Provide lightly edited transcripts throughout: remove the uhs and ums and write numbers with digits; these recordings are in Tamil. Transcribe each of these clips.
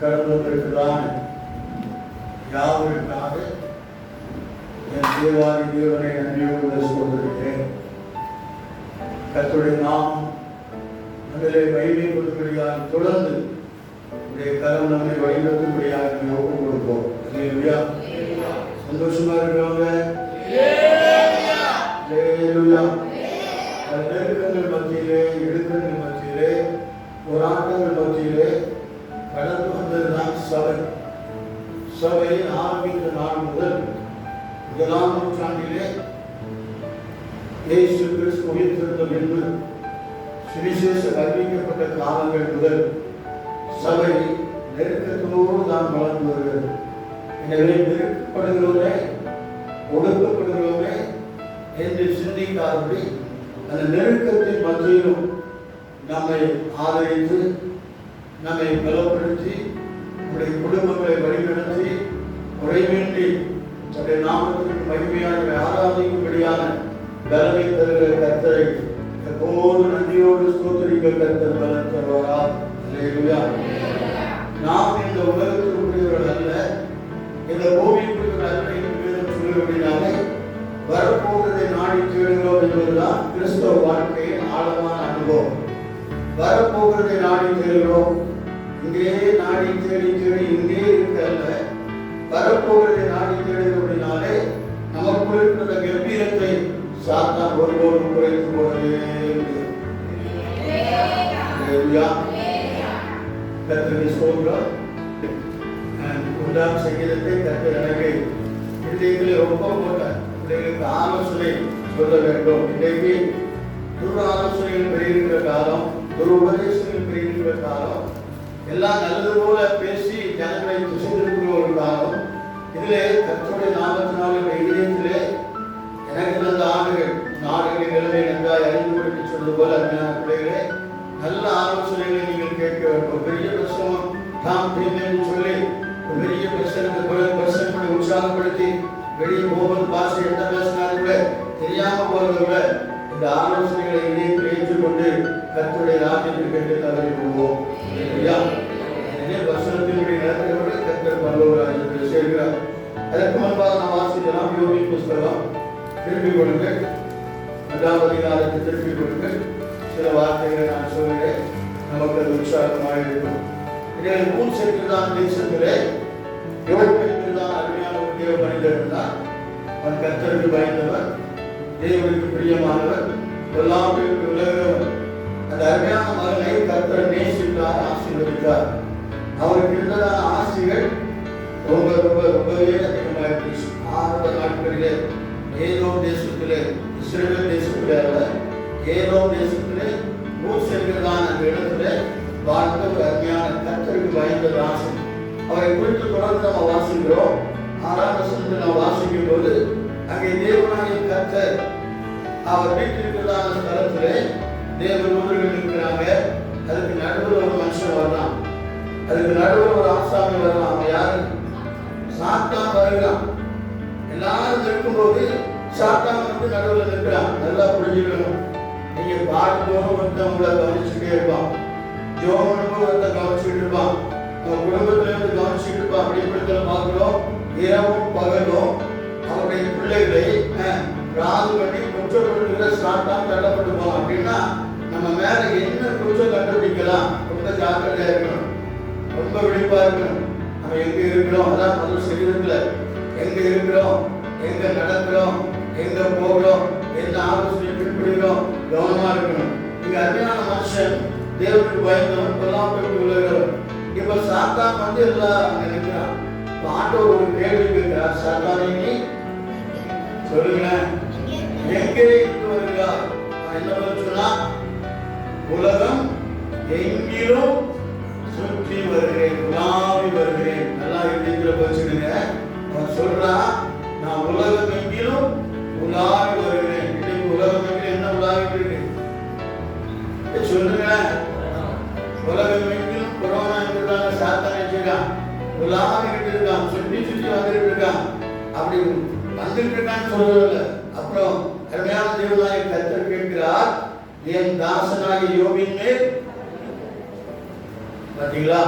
கடந்து வந்திருக்கிறான். யாவருக்காக என் தேவாதி தேவனை நன்றியோடு சொல்கிறேன். கர்த்தருடைய நாமம் அதிலே மகிமை கொடுக்கும்படியாக தொடர்ந்து உடைய கரம் நம்மை வழிநடத்தும்படியாக ஒப்புக் கொடுப்போம். அல்லேலூயா. சந்தோஷமா இருக்கிறவங்க நெருக்கங்கள் மத்தியிலே, இடுக்கங்கள் மத்தியிலே, போராட்டங்கள் மத்தியிலே கடந்து வந்ததுதான் சபை. சபை ஆரம்பித்த நாள் முதல் 1ஆம் நூற்றாண்டிலே இயேசு கிறிஸ்து உயிர்த்தெழுந்த பின்பு சுவிசேஷம் அறிவிக்கப்பட்ட காலங்கள் முதல் சபை நெருக்கத்தோடு தான் வளர்ந்து வருகிறது. எனவே நெருக்கப்படுகிறோமே, ஒடுக்கப்படுகிறோமே என்று சிந்திக்காதபடி அந்த நெருக்கத்தின் மத்தியிலும் நம்மை ஆதரித்து, நம்மை பலப்படுத்தி, நம்முடைய குடும்பங்களை வழிநடத்தி, முறைவேண்டி நம்முடைய நாமத்திற்கு மகிமையாக ஆராதிக்கும்படியான பலனை தருகிற கர்த்தரை எப்போது நன்றியோடு ஸ்தோத்திரிக்க கர்த்தர் பலன் தருவாரார். அல்லேலூயா. நாம் இந்த உலகத்திற்குரியவர்கள் அல்ல, இந்த பூமிக்குரியவர்கள் அல்ல என்று சொல்லுவதனாலே வரப்போவதை நாடி தேடுகிறோம் என்பதுதான் கிறிஸ்தவ வாழ்க்கையின் ஆழமான அனுபவம். வரப்போகிறதை நாடி தேடுகிறோம். இங்கே நாடி தேடி தேடி இங்கே இருக்கல்ல, வரப்போகிறதை நாடி தேடுகிறோம்னாலே நமக்குள் இருக்கிற கம்பீரத்தை சாத்தான் ஒருபோதும் குறைத்து போனதே இல்லை. கர்த்தருக்கு ஸ்தோத்திரம். 1ஆம் சங்கீதத்தை கர்த்தர் எனக்கு பிள்ளைகளை ரொம்ப போட்டார். பிள்ளைகளுக்கு ஆலோசனை சொல்ல வேண்டும். இன்றைக்கு துரு ஆலோசனைகள் பெறுகின்ற காலம், துரு உபதேசங்கள் பெறுகின்ற காலம், எல்லாம் நல்லது போல பேசி ஜனங்களை திசைத்திருக்கிற ஒரு காலம். இதிலே கர்த்தருடைய நாமத்தினாலே இதயத்திலே எனக்கு நல்ல நாடுகளின் நிலைமை நன்றாய் அறிந்து கொடுக்க சொன்னது போல அருமையான பிள்ளைகளே, நல்ல ஆலோசனைகளை நீங்கள் கேட்க வேண்டும். பெரிய பிரசவம் தாம் என்று சொல்லி பெரிய பிரசனை உற்சாகப்படுத்தி வெளியே போவது பாசை என்ன பேசினாலும் கூட தெரியாம போறதை விட இந்த ஆலோசனைகளை இணைத்து ஏற்றுக்கொண்டு கர்த்தருடைய ராஜ்யத்தில் கேட்டு தவறி போவோம். வசனத்தினுடைய நேரத்தோடு கர்த்தர் பரலோகராஜ்யத்தில் சேர்க்கிறார். அதற்கு முன்பாக நாம் வாசிக்கலாம் யோபின் புஸ்தகம். திருப்பி கொடுங்கள், 2ஆம் அதிகாரத்தை திருப்பி கொடுங்கள். சில வார்த்தைகளை நான் சொல்கிறேன், நமக்கு அது உற்சாகமாக இருக்கும். இதில் ஊர் சென்றுதான் தேசத்திலே யோபிதான் அருமையான ஒரு தேவ மனிதர் இருந்தார். அவன் கர்த்தருக்கு பயந்தவர், தேவனுக்கு பிரியமானவர், எல்லாவற்றிற்கு விலகுகிறவர். அந்த அருமையான மகனை கர்த்தர் நேசித்தார், ஆசீர்வதித்தார். அவருக்கு இருந்ததான ஆசைகள் ரொம்பவே அதிகமாக ஆரம்ப நாட்களிலே ஏதோ தேசத்திலே, இஸ்ரவேல் தேசத்திலே அல்ல, ஏதோ தேசத்திலே ஊர் செல்கிறதான அந்த இடத்திலே வாழ்ந்த ஒரு அருமையான கர்த்தருக்கு பயந்த ராசன். அவரை குறித்து தொடர்ந்து நம்ம வாசிக்கிறோம். 6ஆம் வசனத்தில் நாம் வாசிக்கும் போது அங்கே தேவனாகிய கர்த்தர் அவர் வீட்டிருக்கிறதான ஸ்தலத்திலே தேவதூதர்கள் இருக்கிறாங்க. அதுக்கு நடுவில் ஒரு மனுஷன் வரலாம், அதுக்கு நடுவில் ஒரு ஆசாமி வரலாம். அவன் யாரு? சாத்தான் வருகிறான். எல்லாரும் இருக்கும்போது சாத்தான் வந்து நடுவில் நிற்கிறான். நல்லா புரிஞ்சுக்கணும். நீங்க பார்க்கும்போது ஒருத்தவங்களை கவனிச்சுட்டே இருப்பான், ஜோமனுக்கும் ஒருத்த கவனிச்சுட்டு இருப்பான், நம்ம குடும்பத்துல இருந்து கவனிச்சுட்டு இருப்பான். அப்படி இப்படி பார்க்கிறோம். இரவும் பகலும் அவருடைய பிள்ளைகளை ராது பண்ணி குற்றப்படுத்துகிற சாத்தான் தள்ளப்பட்டுப்போம். அப்படின்னா நம்ம மேல என்ன குற்றம் கண்டுபிடிக்கலாம். ரொம்ப ஜாக்கிரதையா இருக்கணும், ரொம்ப விழிப்பா இருக்கணும். நம்ம எங்க இருக்கிறோம், அதான் முதல் சரீரத்துல எங்க இருக்கிறோம், எங்க நடக்கிறோம், எங்க போகிறோம், என்ன ஆலோசனை பின்பற்றுகிறோம், கவனமா இருக்கணும். இங்க அருமையான மனுஷன் தேவனுக்கு பயந்தவன், பொல்லாப்புக்கு விலகிறவன். இப்ப சாத்தான் வந்து எல்லாம் நினைக்கிறான். ஆண்டவர் ஒரு கேள்வி கேட்கிறார், சாத்தானே நீ சொல்லுங்களேன், எங்கே இருந்து வருகிறார்? என்ன பதில் சொன்னா, உலகம் எங்கிலும் சுற்றி வருகிறேன், உலாவி வருகிறேன். நல்லா இருக்கிற பதிச்சுடுங்க. அவன் சொல்றான், நான் உலகம் எங்கிலும் உலாவி வருகிறேன். இன்னைக்கு உலகம் எங்கிலும் என்ன உலாவிட்டு இருக்கு சொல்லுங்க. உலகம் எங்கிலும் கொரோனா இருக்கிறாங்க, சாத்தானே செய்யறான், உலாவிட்டு இருக்கான், சுற்றி சுற்றி வந்துட்டு இருக்கான். அப்படி வந்துட்டு இருக்கான்னு சொல்லல. அப்புறம் அருமையான தேவனாகிய கர்த்தர் கேட்கிறார், என் தாசனாகிய யோபின் மேல், பாத்தீங்களா,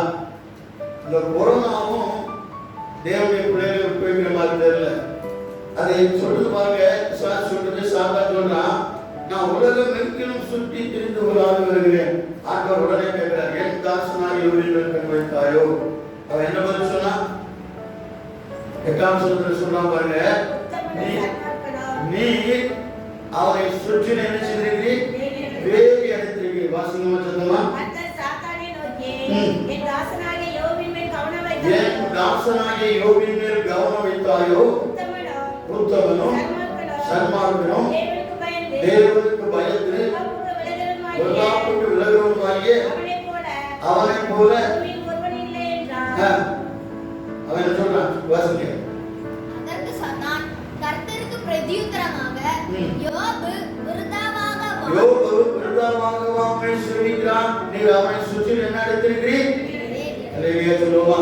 இந்த கொரோனாவும் தேவனுடைய பிள்ளைகளை விட்டு வைக்கிற மாதிரி தெரியல. அதை சொல்றது பாருங்க, சொல்றது சாதா சொல்றான், நான் உலகம் எங்கிலும் சுற்றி திரிந்து கொள்ளாது வருகிறேன். ஆண்டவர் உடனே கேட்கிறார், என் தாசனாய் யோபின் கண் வைத்தாயோ? அவன் என்ன பதில் சொன்னா? 8ஆம் வசனத்துல சொல்றான் பாருங்க, நீ அவரை சுற்றி என்ன செய்திருக்கிறீர்? வேலி அடைத்திருக்கிறீர். வாசிங்கமா சத்தமா. என் தாசனாகிய யோபின் மேல் கவனம் வைத்தாயோ? உத்தமனும் சன்மார்க்கனும் தேவனுக்கு பயந்து பொல்லாப்புக்கு விலகுவதுமாகிய அவனைப் போல அவன் என்ன சொல்றான்? வாசிங்க. அதற்கு நான் கர்த்தருக்கு பிரதியுத்தரமாக, யோபு விருதாவாக சொல்லிக்கிறான், நீ அவனை சுற்றி என்ன அடைத்திருக்கிறீர்? அல்லேலூயா சொல்லுமா.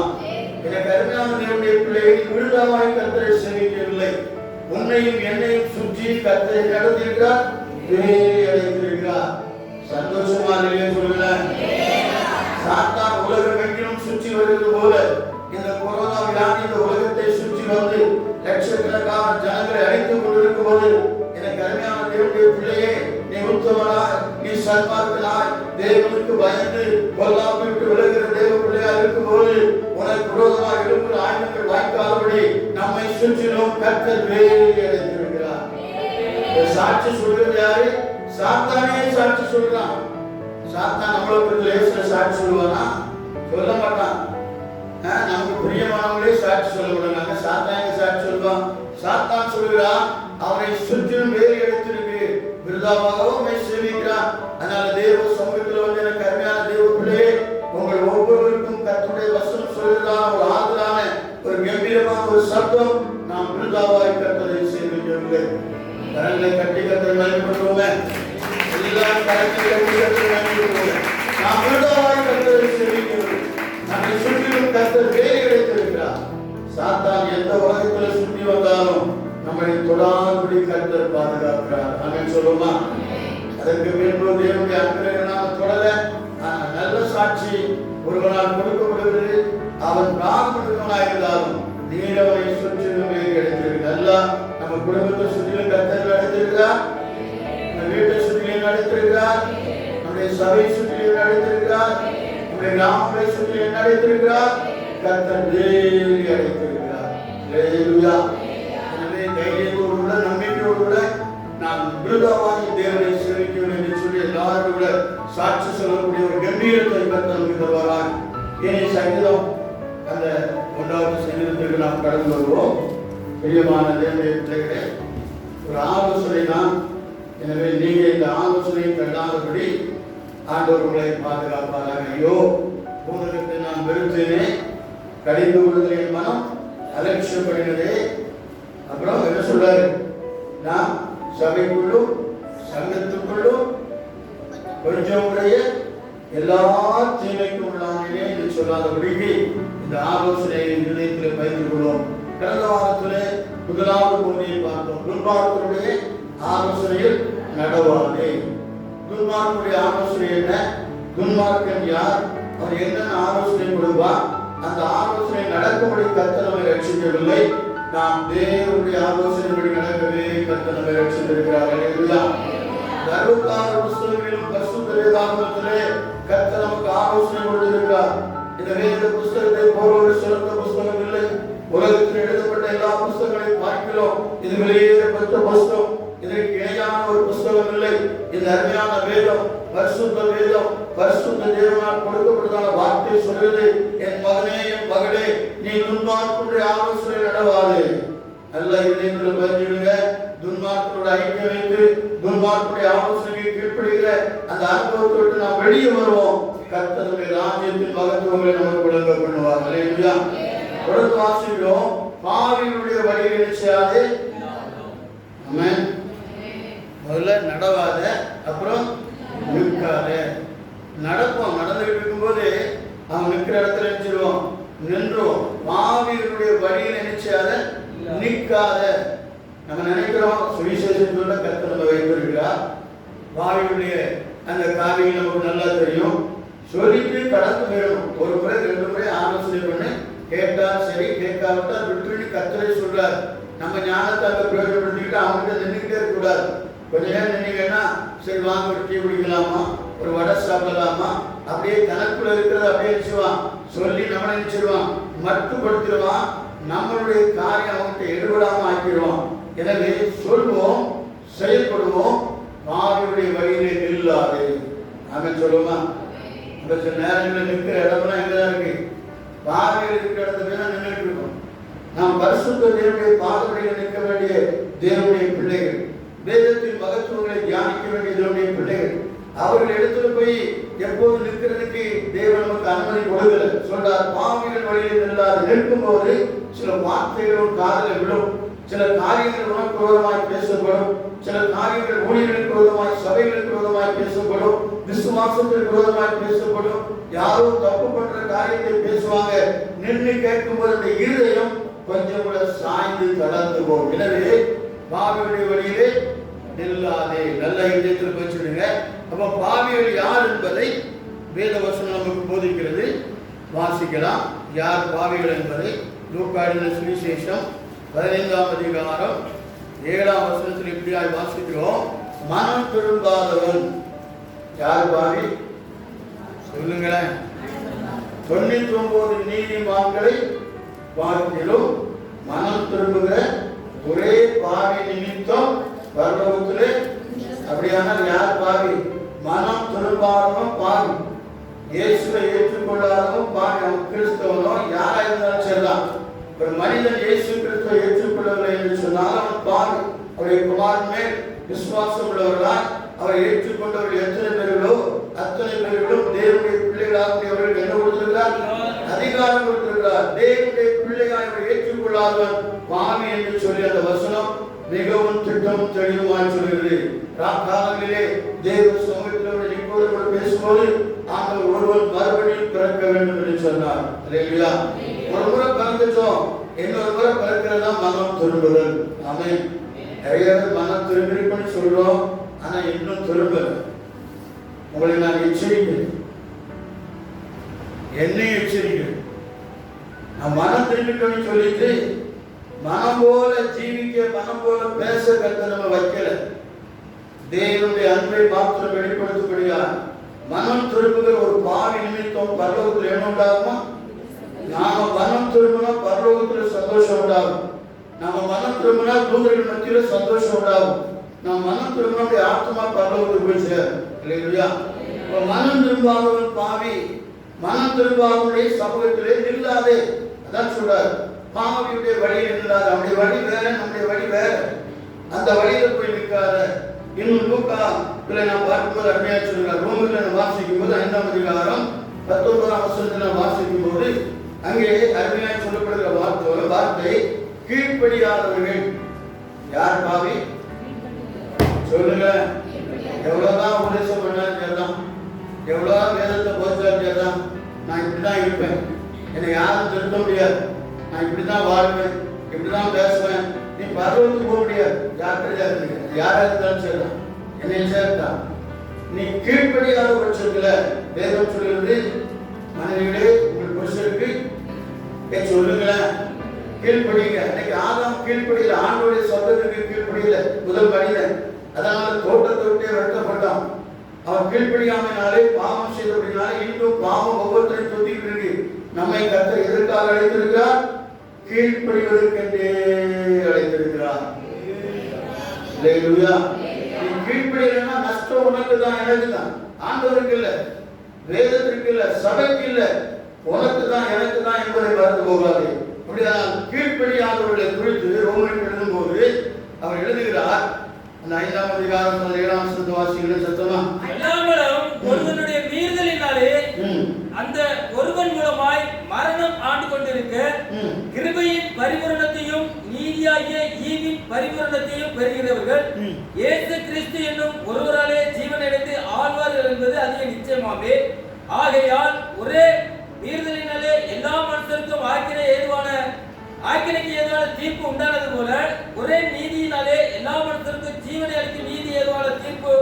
எனக்கு அருமையான தேவனுடைய பிள்ளைகள், விருதாவாய் கர்த்தரை சேவிக்கவில்லை, உன்னையும் என்னையும் சுற்றி கர்த்தரை நடத்தியிருக்கிறார், வேலி அடைத்திருக்கிறார். சந்தோஷமா இல்லையா சொல்லுங்களேன். சாத்தான் உலகம் எங்கிலும் சுற்றி வருவது போல இந்த கொரோனா வியாதி இந்த உலகத்தை சுற்றி வந்து லட்சக்கணக்கான ஜனங்களை அழைத்துக் கொண்டிருக்கும் போது, எனக்கு அருமையான தேவனுடைய பிள்ளையே, நீ உத்தமனாய், நீ சன்மார்க்கனாய், தேவனுக்கு பயந்து பொல்லாப்பை விட்டு விலகுகிற தேவ பிள்ளையாக இருக்கும் போது, உனக்கு விரோதமாக எழுப்புகிற ஆயுதங்கள் வாய்க்காதபடி நம்மை சுற்றிலும் கர்த்தர் வேலி அடைத்திருக்கிறார். சாட்சி சொல்றது யாரு? சாத்தானே சாட்சி சொல்றான். சாத்தான் நம்மளுக்கு லேசில சாட்சி சொல்லுவானா? சொல்ல மாட்டான். நமக்கு பிரியமானவங்களே சாட்சி சொல்ல விடுறாங்க. சாத்தான் சாட்சி சொல்லுவான். சாத்தான் சொல்லுகிறான், அவரை சுற்றிலும் வேலி அடைத்திருக்கு, விருதாவாகவும் சேவிக்கிறான். அதனால தேவ சமூகத்தில் வந்து எனக்கு அருமையான தேவ பிள்ளையே, உங்கள் ஒவ்வொருவருக்கும் கர்த்தருடைய வசனம் சொல்லுகிறான். ஒரு ஆதலான ஒரு கம்பீரமான ஒரு சப்தம், நாம் விருதாவாய் கர்த்தரை சேவிக்கவில்லை. கரங்களை கட்டி கர்த்தரை மகிமைப்படுத்துவோமே. எல்லாரும் கரங்களை கட்டி கர்த்தரை மகிமைப்படுத்துவோமே. நாம் விருதாவாய் கர்த்தரை சேவிக்கவில்லை. நம்மை சுற்றிலும் கர்த்தர் வேலி அடைத்திருக்கிறார். சாத்தான் எந்த உலகத்தில் சுற்றி வந்தாலும் நம்மை தொடாதபடி கர்த்தர் பாதுகாக்கிறார். ஆமென் சொல்லுமா. அதற்கு பின்பு தேவனுடைய அன்பை நாம் தொடர நல்ல சாட்சி ஒருவனால் கொடுக்கப்படுகிறது. அவன் பிராமணனாக இருந்தாலும் நீரவனை சுற்றிலும் வேலி அடைத்திருக்கிறார். நல்லா நம்ம குடும்பத்தை சுற்றிலும் கர்த்தர் அடைத்திருக்கிறார். நம்ம வீட்டை சுற்றிலும் அடைத்திருக்கிறார். நம்முடைய சபை சுற்றிலும் அடைத்திருக்கிறார். நம்முடைய கிராமங்களை சுற்றிலும் அடைத்திருக்கிறார். கர்த்தர் வேலி அடைத்திருக்கிறார். அல்லேலூயா. எனவே தைரியத்தோடு கூட நம்பிக்கையோடு கூட நாம் விருதாவாகி தேவனை சேவிக்கணும் என்று சொல்லி எல்லாரும் கூட சாட்சி சொல்லக்கூடிய ஒரு கம்பீரத்தை கர்த்தர் நமக்கு தருவாராக. இனி சங்கீதம் அந்த 1வது சங்கீதத்திற்கு நாம் கடந்து வருவோம். பிரியமான தேவனுடைய பிள்ளைகளே, ஒரு ஆலோசனை தான். எனவே நீங்க இந்த ஆலோசனையை கண்டாதபடி ஆண்டவர் உங்களை பாதுகாப்பாராக. ஐயோ, பூதகத்தை நான் வெறுத்தேனே, கடிந்து விடுதலை என் மனம் அலட்சியப்படுகிறதே. அப்புறம் என்ன சொல்றாரு? நான் சபைக்குள்ளும் சங்கத்துக்குள்ளும் கொஞ்சம் உடைய எல்லா தீமைக்கும் உள்ளானே என்று சொல்லாதபடிக்கு இந்த ஆலோசனையை நிலையத்தில் பயிர்ந்து கொள்வோம். கடந்த வாரத்திலே 1வது பகுதியை பார்த்தோம். துன்மார்க்கருடைய ஆலோசனையில் நடவாதே. துன்மார்க்கருடைய ஆலோசனை என்ன? துன்மார்க்கன் யார்? அவர் என்னென்ன ஆலோசனை கொடுப்பார்? அந்த ஆலோசனை நடக்கும்படி கர்த்தர் நம்மை ரட்சிக்கவில்லை. நாம் தேவனுடைய ஆலோசனைப்படி நடக்கவே கர்த்தர் நம்மை ரட்சித்திருக்கிறார். அல்லேலூயா. 66 புத்தகங்களிலும் பரிசுத்த வேதாகமத்திலே கர்த்தர் நமக்கு ஆலோசனை கொடுத்திருக்கிறார். இந்த வேத புத்தகத்தை போல ஒரு சிறந்த புத்தகம் இல்லை. உலகத்தில் எழுதப்பட்ட எல்லா புத்தகங்களையும் பார்க்கிறோம். இது வெளியேறப்பட்ட புத்தகம், இதற்கு இணையான ஒரு புத்தகம் இல்லை. இந்த அருமையான வேதம், பரிசுத்த வேதம், பரிசுத்த தேவனால் கொடுக்கப்பட்டதான வார்த்தை சொல்கிறது, என் மகனே, என் மகளே, நீ துன்மார்க்கருடைய ஆலோசனை நடவாதே. நல்ல இதயத்தில் பதிஞ்சிடுங்க. துன்மார்க்கரோட ஐக்கியம் வைத்து துன்மார்க்கருடைய ஆலோசனையை கீழ்ப்படுகிற அந்த அனுபவத்தை விட்டு நாம் வெளியே வருவோம். கர்த்தருடைய ராஜ்யத்தின் மகத்துவங்களை நமக்கு விளங்க பண்ணுவார். அல்லேலூயா. தொடர்ந்து வாசிக்கிறோம். பாவிகளுடைய வழியை செய்யாதே. ஆமென். முதல்ல நடவாத, அப்புறம் நிற்காத. நடப்போம். நடந்துகிட்டு இருக்கும்போது அவன் நிற்கிற இடத்துல நினைச்சிருவோம், நின்றோம். பாவிகளுடைய வழியில் நினைச்சாத, நிற்காத. நம்ம நினைக்கிறோம் சுவிசேஷத்தோட கர்த்தர் நம்ம வைத்திருக்கிறார். பாவிகளுடைய அந்த காரியங்கள் நமக்கு நல்லா தெரியும். சொல்லிட்டு கடந்து போயிடணும். ஒரு முறை 2 முறை ஆலோசனை பண்ணி சரி, கேட்காவிட்டால் விட்டுன்னு கர்த்தரே சொல்றார். நம்ம ஞானத்தை பிரயோஜனப்படுத்திக்கிட்டு அவங்ககிட்ட நின்றுக்கிட்டே இருக்கக்கூடாது. கொஞ்ச நேரம் நின்னீங்கன்னா சரி வாங்க ஒரு டீ குடிக்கலாமா, ஒரு வடை சாப்பிடலாமா, அப்படியே தனக்குள்ள இருக்கிறத அப்படியே நினைச்சுவான், சொல்லி நம்மளை நினைச்சிருவான், மட்டுப்படுத்திடுவான், நம்மளுடைய காரியம் அவங்ககிட்ட எடுபடாம ஆக்கிடுவான். எனவே சொல்வோம், செயல்படுவோம், பாவியுடைய வழியிலே நில்லாது. அவன் சொல்லுமா, இந்த சில நேரங்களில் நிற்கிற இடம்லாம் எங்கதான் இருக்கு? பாவிகள் இருக்கிற இடத்துல தான் நின்றுட்டு இருக்கோம். நாம் பரிசுத்த தேவனுடைய பாதப்படியில் நிற்க வேண்டிய தேவனுடைய பிள்ளைகள், வேதத்தின் மகத்துவங்களை தியானிக்க வேண்டிய தேவனுடைய பிள்ளைகள். அவர்கள் இடத்துல போய் எப்போது நிற்கிறதுக்கு தேவன் நமக்கு அனுமதி கொடுக்கல. சொல்றார், பாவிகள் வழியில் நில்லாது. நிற்கும் போது சில வார்த்தைகள் காதல விடும், சில காரியங்கள் உனக்கு விரோதமாய் பேசப்படும், சில காரியங்கள் ஊழியர்களுக்கு விரோதமாய், சபைகளுக்கு விரோதமாய் பேசப்படும், விசுவாசத்திற்கு விரோதமாய் பேசப்படும். யாரோ தப்பு பண்ற காரியத்தை பேசுவாங்க. நின்று கேட்கும்போது அந்த இருதயம் கொஞ்சம் கூட சாய்ந்து கடந்து போகும். எனவே பாவியுடைய வழியிலே நில்லாதே. நல்ல இதயத்தில் வச்சுடுங்க. அப்ப பாவிகள் யார் என்பதை வேத வசனம் நமக்கு போதிக்கிறது. வாசிக்கலாம். யார் பாவிகள் என்பதை லூக்கா எழுதின சுவிசேஷம் 15ஆம் அதிகாரம் 7ஆம் வசனத்தில் இப்படியாய் வாசிக்கிறோம். மனம் திரும்பாதவன் யார் பாவி? சொல்லுங்களேன். 99 நீதிமான்களை பார்க்கிலும் மனம் திரும்புகிற ஒரே பாவி நிமித்தம் பரலோகத்திலே. அப்படியானால் யார் பாவி? மனம் திரும்பாதவன் பாவி. இயேசுவை ஏற்றுக்கொள்ளாதவன் பாவி. அவன் கிறிஸ்தவனோ யாரா இருந்தாலும் சரிதான். ஒரு மனிதன் இயேசு கிறிஸ்துவை ஏற்றுக்கொள்ளவில்லை என்று சொன்னால் அவன் பாவி. அவருடைய குமாரன் மேல் விசுவாசம் உள்ளவர்களால் அவரை ஏற்றுக்கொண்டவர்கள் எத்தனை பேர்களோ அத்தனை பேர்களும் தேவனுடைய பிள்ளைகளாக என்ன கொடுத்திருக்கிறார்? அதிகாரம் கொடுத்திருக்கிறார். தேவனுடைய பிள்ளையாக அவரை ஏற்றுக்கொள்ளாதவன் பாவி என்று சொல்லி அந்த வசனம் மிகவும் திட்டமும் தெளிவுமாய் சொல்கிறது. காலங்களிலே தேவ சமூகத்தில் இப்போது பேசும்போது நாங்கள் ஒருவர் மறுபடியும் பிறக்க வேண்டும் என்று சொன்னார். இல்லையா? ஒரு முறை பிறந்துட்டோம், இன்னொரு முறை பிறக்கிறதா மனம் திரும்புதல். ஆமென். நிறைய பேர் மனம் திரும்பிருக்குன்னு சொல்றோம், ஆனா இன்னும் திரும்பல. உங்களை நான் எச்சரிக்கிறேன், என்னை எச்சரிக்கிறேன். நான் மனம் திரும்பிட்டோம்னு சொல்லிட்டு மனம் போல ஜீவிக்க, மனம் போல பேச கத்த நம்ம வைக்கல. தேவனுடைய அன்பை மாத்திரம் வெளிப்படுத்தபடியா மனம் திரும்புகிற ஒரு பாவி நிமித்தம் பரலோகத்தில் என்ன உண்டாகுமா? நாம மனம் திரும்பினா பரலோகத்தில் சந்தோஷம் உண்டாகும். நம்ம மனம் திரும்பினா தூதர்கள் மத்தியில சந்தோஷம் உண்டாகும். நம்ம மனம் திரும்பினா ஆத்மா பரலோகத்துக்கு போய் சேரும். இல்லையா? மனம் திரும்பாதவன் பாவி. மனம் திரும்பாதவனுடைய சமூகத்திலே நில்லாதே. அதான் சொல்றாரு, பாவியுடைய வழியில் நில்லாத. அவனுடைய வழி வேற, நம்முடைய வழி வேற. அந்த வழியில போய் நிற்காத. இன்னும் லூக்கா நான் பார்க்கும்போது அருமையா சொல்றார். ரோமில் நான் வாசிக்கும் போது 5ஆம் அதிகாரம் 19ஆம் வசனத்தில் வாசிக்கும் போது அங்கே அருமையாய் சொல்லப்படுகிற வார்த்தை கீழ்ப்படியாதவர்கள். யார் பாவி? சொல்லுங்க. எவ்வளவுதான் உபதேசம் பண்ணாலும் சரிதான், எவ்வளவு வேதத்தை போச்சாலும் சரிதான், நான் இப்படிதான் இருப்பேன், என்னை யாரும் திருத்த முடியாது, நான் இப்படிதான் வாழ்வேன், இப்படிதான் பேசுவேன், நீ பரவத்துக்கு போக முடியாது. யாரா இருந்தாலும் சரிதான், என்னை சேர்த்தா நீ கீழ்ப்படியாத பட்சத்துல வேதம் சொல்லுறது, மனைவிகளே உங்கள் புருஷருக்கு சொல்லுங்களேன் கீழ்ப்படிங்க. இன்னைக்கு ஆதாம் கீழ்ப்படியில, ஆண்டோடைய சத்தத்துக்கு கீழ்ப்படியில முதல் மனிதன். அதனால தோட்டத்தை விட்டே வெட்டப்பட்டான். அவன் கீழ்ப்படியாமையினாலே பாவம் செய்தபடினாலே இன்னும் பாவம் ஒவ்வொருத்தரையும் தொத்திக்கிட்டு இருக்கு. நம்மை கர்த்தர் எதற்காக அழைத்திருக்கிறார்? கீழ்ப்படிவதற்கென்றே அழைத்திருக்கிறார். அல்லேலூயா. நீ கீழ்ப்படியலைன்னா நஷ்டம் உனக்கு தான், எனக்கு தான். ஆண்டவருக்கு இல்லை, வேதத்திற்கு இல்லை, சபைக்கு இல்லை, உனக்கு தான், எனக்கு தான் என்பதை மறந்து போகாது. அப்படியா? கீழ்ப்படியாதவர்களை குறித்து ரோமருக்கு எழுதும் போது அவர் எழுதுகிறார். அந்த 5ஆம் அதிகாரம் 7ஆம் வசனத்தை வாசிக்கிறேன் சத்தமா. அல்லாமலும் ஒருவனுடைய மீறுதலினாலே அந்த ஒருவன் மூலமாய் மரணம் ஆண்டு கொண்டிருக்க கிருபையின் பரிபூரணத்தையும் நீதியாகிய ஈவின் பரிபூரணத்தையும் பெறுகிறவர்கள் இயேசு கிறிஸ்து என்னும் ஒருவராலே ஜீவனடைந்து ஆழ்வார்கள் என்பது அதிக நிச்சயமாமே. ஆகையால் ஒரே மீறுதலினாலே எல்லா மனுஷருக்கும் ஆக்கினைக்கு ஏதுவான தீர்ப்பு உண்டானது போல ஒரே நீதியினாலே எல்லா மனுஷருக்கும் ஜீவனை அளிக்கும் நீதி ஏதுவான தீர்ப்பு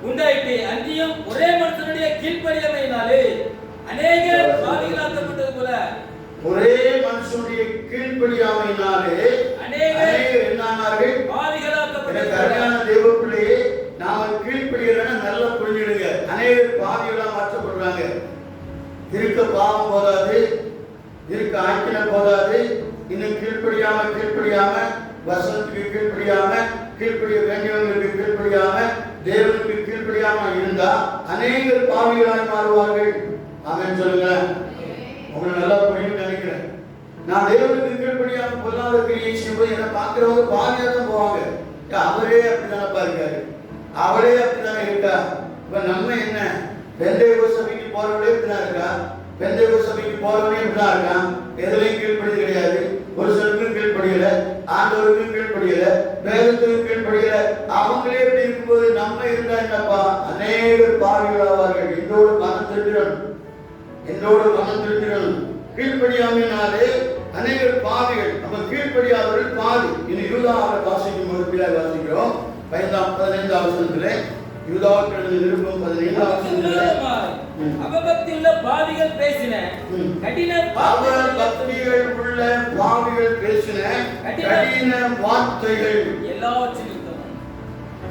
உண்டாயிற்று. அன்றியும் ஒரே மனுஷனுடைய கீழ்ப்படியாமையினாலே அநேகர் பாவிகளாக்கப்பட்டது போல ஒரே மனுஷன் மனுஷனுடைய கீழ்ப்படியாமையினாலே அநேகர் என்னானார்கள்? எனக்கு அருமையான தேவ பிள்ளையே, நாம கீழ்ப்படியலன்னா நல்லா புரிஞ்சிடுங்க. அநேகர் பாவிகளா மாற்றப்படுறாங்க. இருக்க பாவம் போதாது, இருக்க ஆக்கின போதாது, இன்னும் கீழ்ப்படியாம வசனத்துக்கு கீழ்ப்படிய வேண்டியவங்களுக்கு கீழ்ப்படியாம தேவனுக்கு கீழ்ப்படியாம இருந்தா அநேகர் பாவிகளாய் மாறுவார்கள். ஆமென் சொல்லுங்க. உங்களுக்கு நல்லா புரியும் நினைக்கிறேன். நான் தேவனுக்கு கீழ்ப்படியாம பொல்லாத கிரியை செய்யும்போது என்ன பார்க்கிறவங்க பாவியா தான் போவாங்க. அவரே அப்படித்தானே பாருக்காரு, அவளே அப்படித்தானே இருக்கா. இப்ப நம்ம என்ன பெந்தேகோ சபைக்கு போறவளே இப்படிதான் இருக்கா, பெந்தேகோ சபைக்கு போறவனே இப்படிதான் இருக்கான். எதுலையும் கீழ்ப்படியது கிடையாது. ஒரு சிலருக்கும் கீழ்ப்படியல, ஆண்டவருக்கும் கீழ்ப்படியல, வேதத்துக்கும் கீழ்ப்படியல. அவங்களே எப்படி இருக்கும்போது நம்ம இருந்தா என்னப்பா? அநேகர் பாவிகளாவார்கள். என்னோடு மனம் திருத்திரணும். கீழ்ப்படியாமையினாலே அநேகர் பாவிகள். நம்ம கீழ்ப்படியாதவர்கள் பாவி. இனி யூதாவை வாசிக்கும் போது பிள்ளையாக வாசிக்கிறோம் 15ஆம் வசனத்திலே. யூதாவுக்கு எழுதின நிருபம் 15ஆம் வசனத்திலே அவபக்தியுள்ள பாவிகள் பேசின கடின வார்த்தைகள் எல்லாவற்றிலும்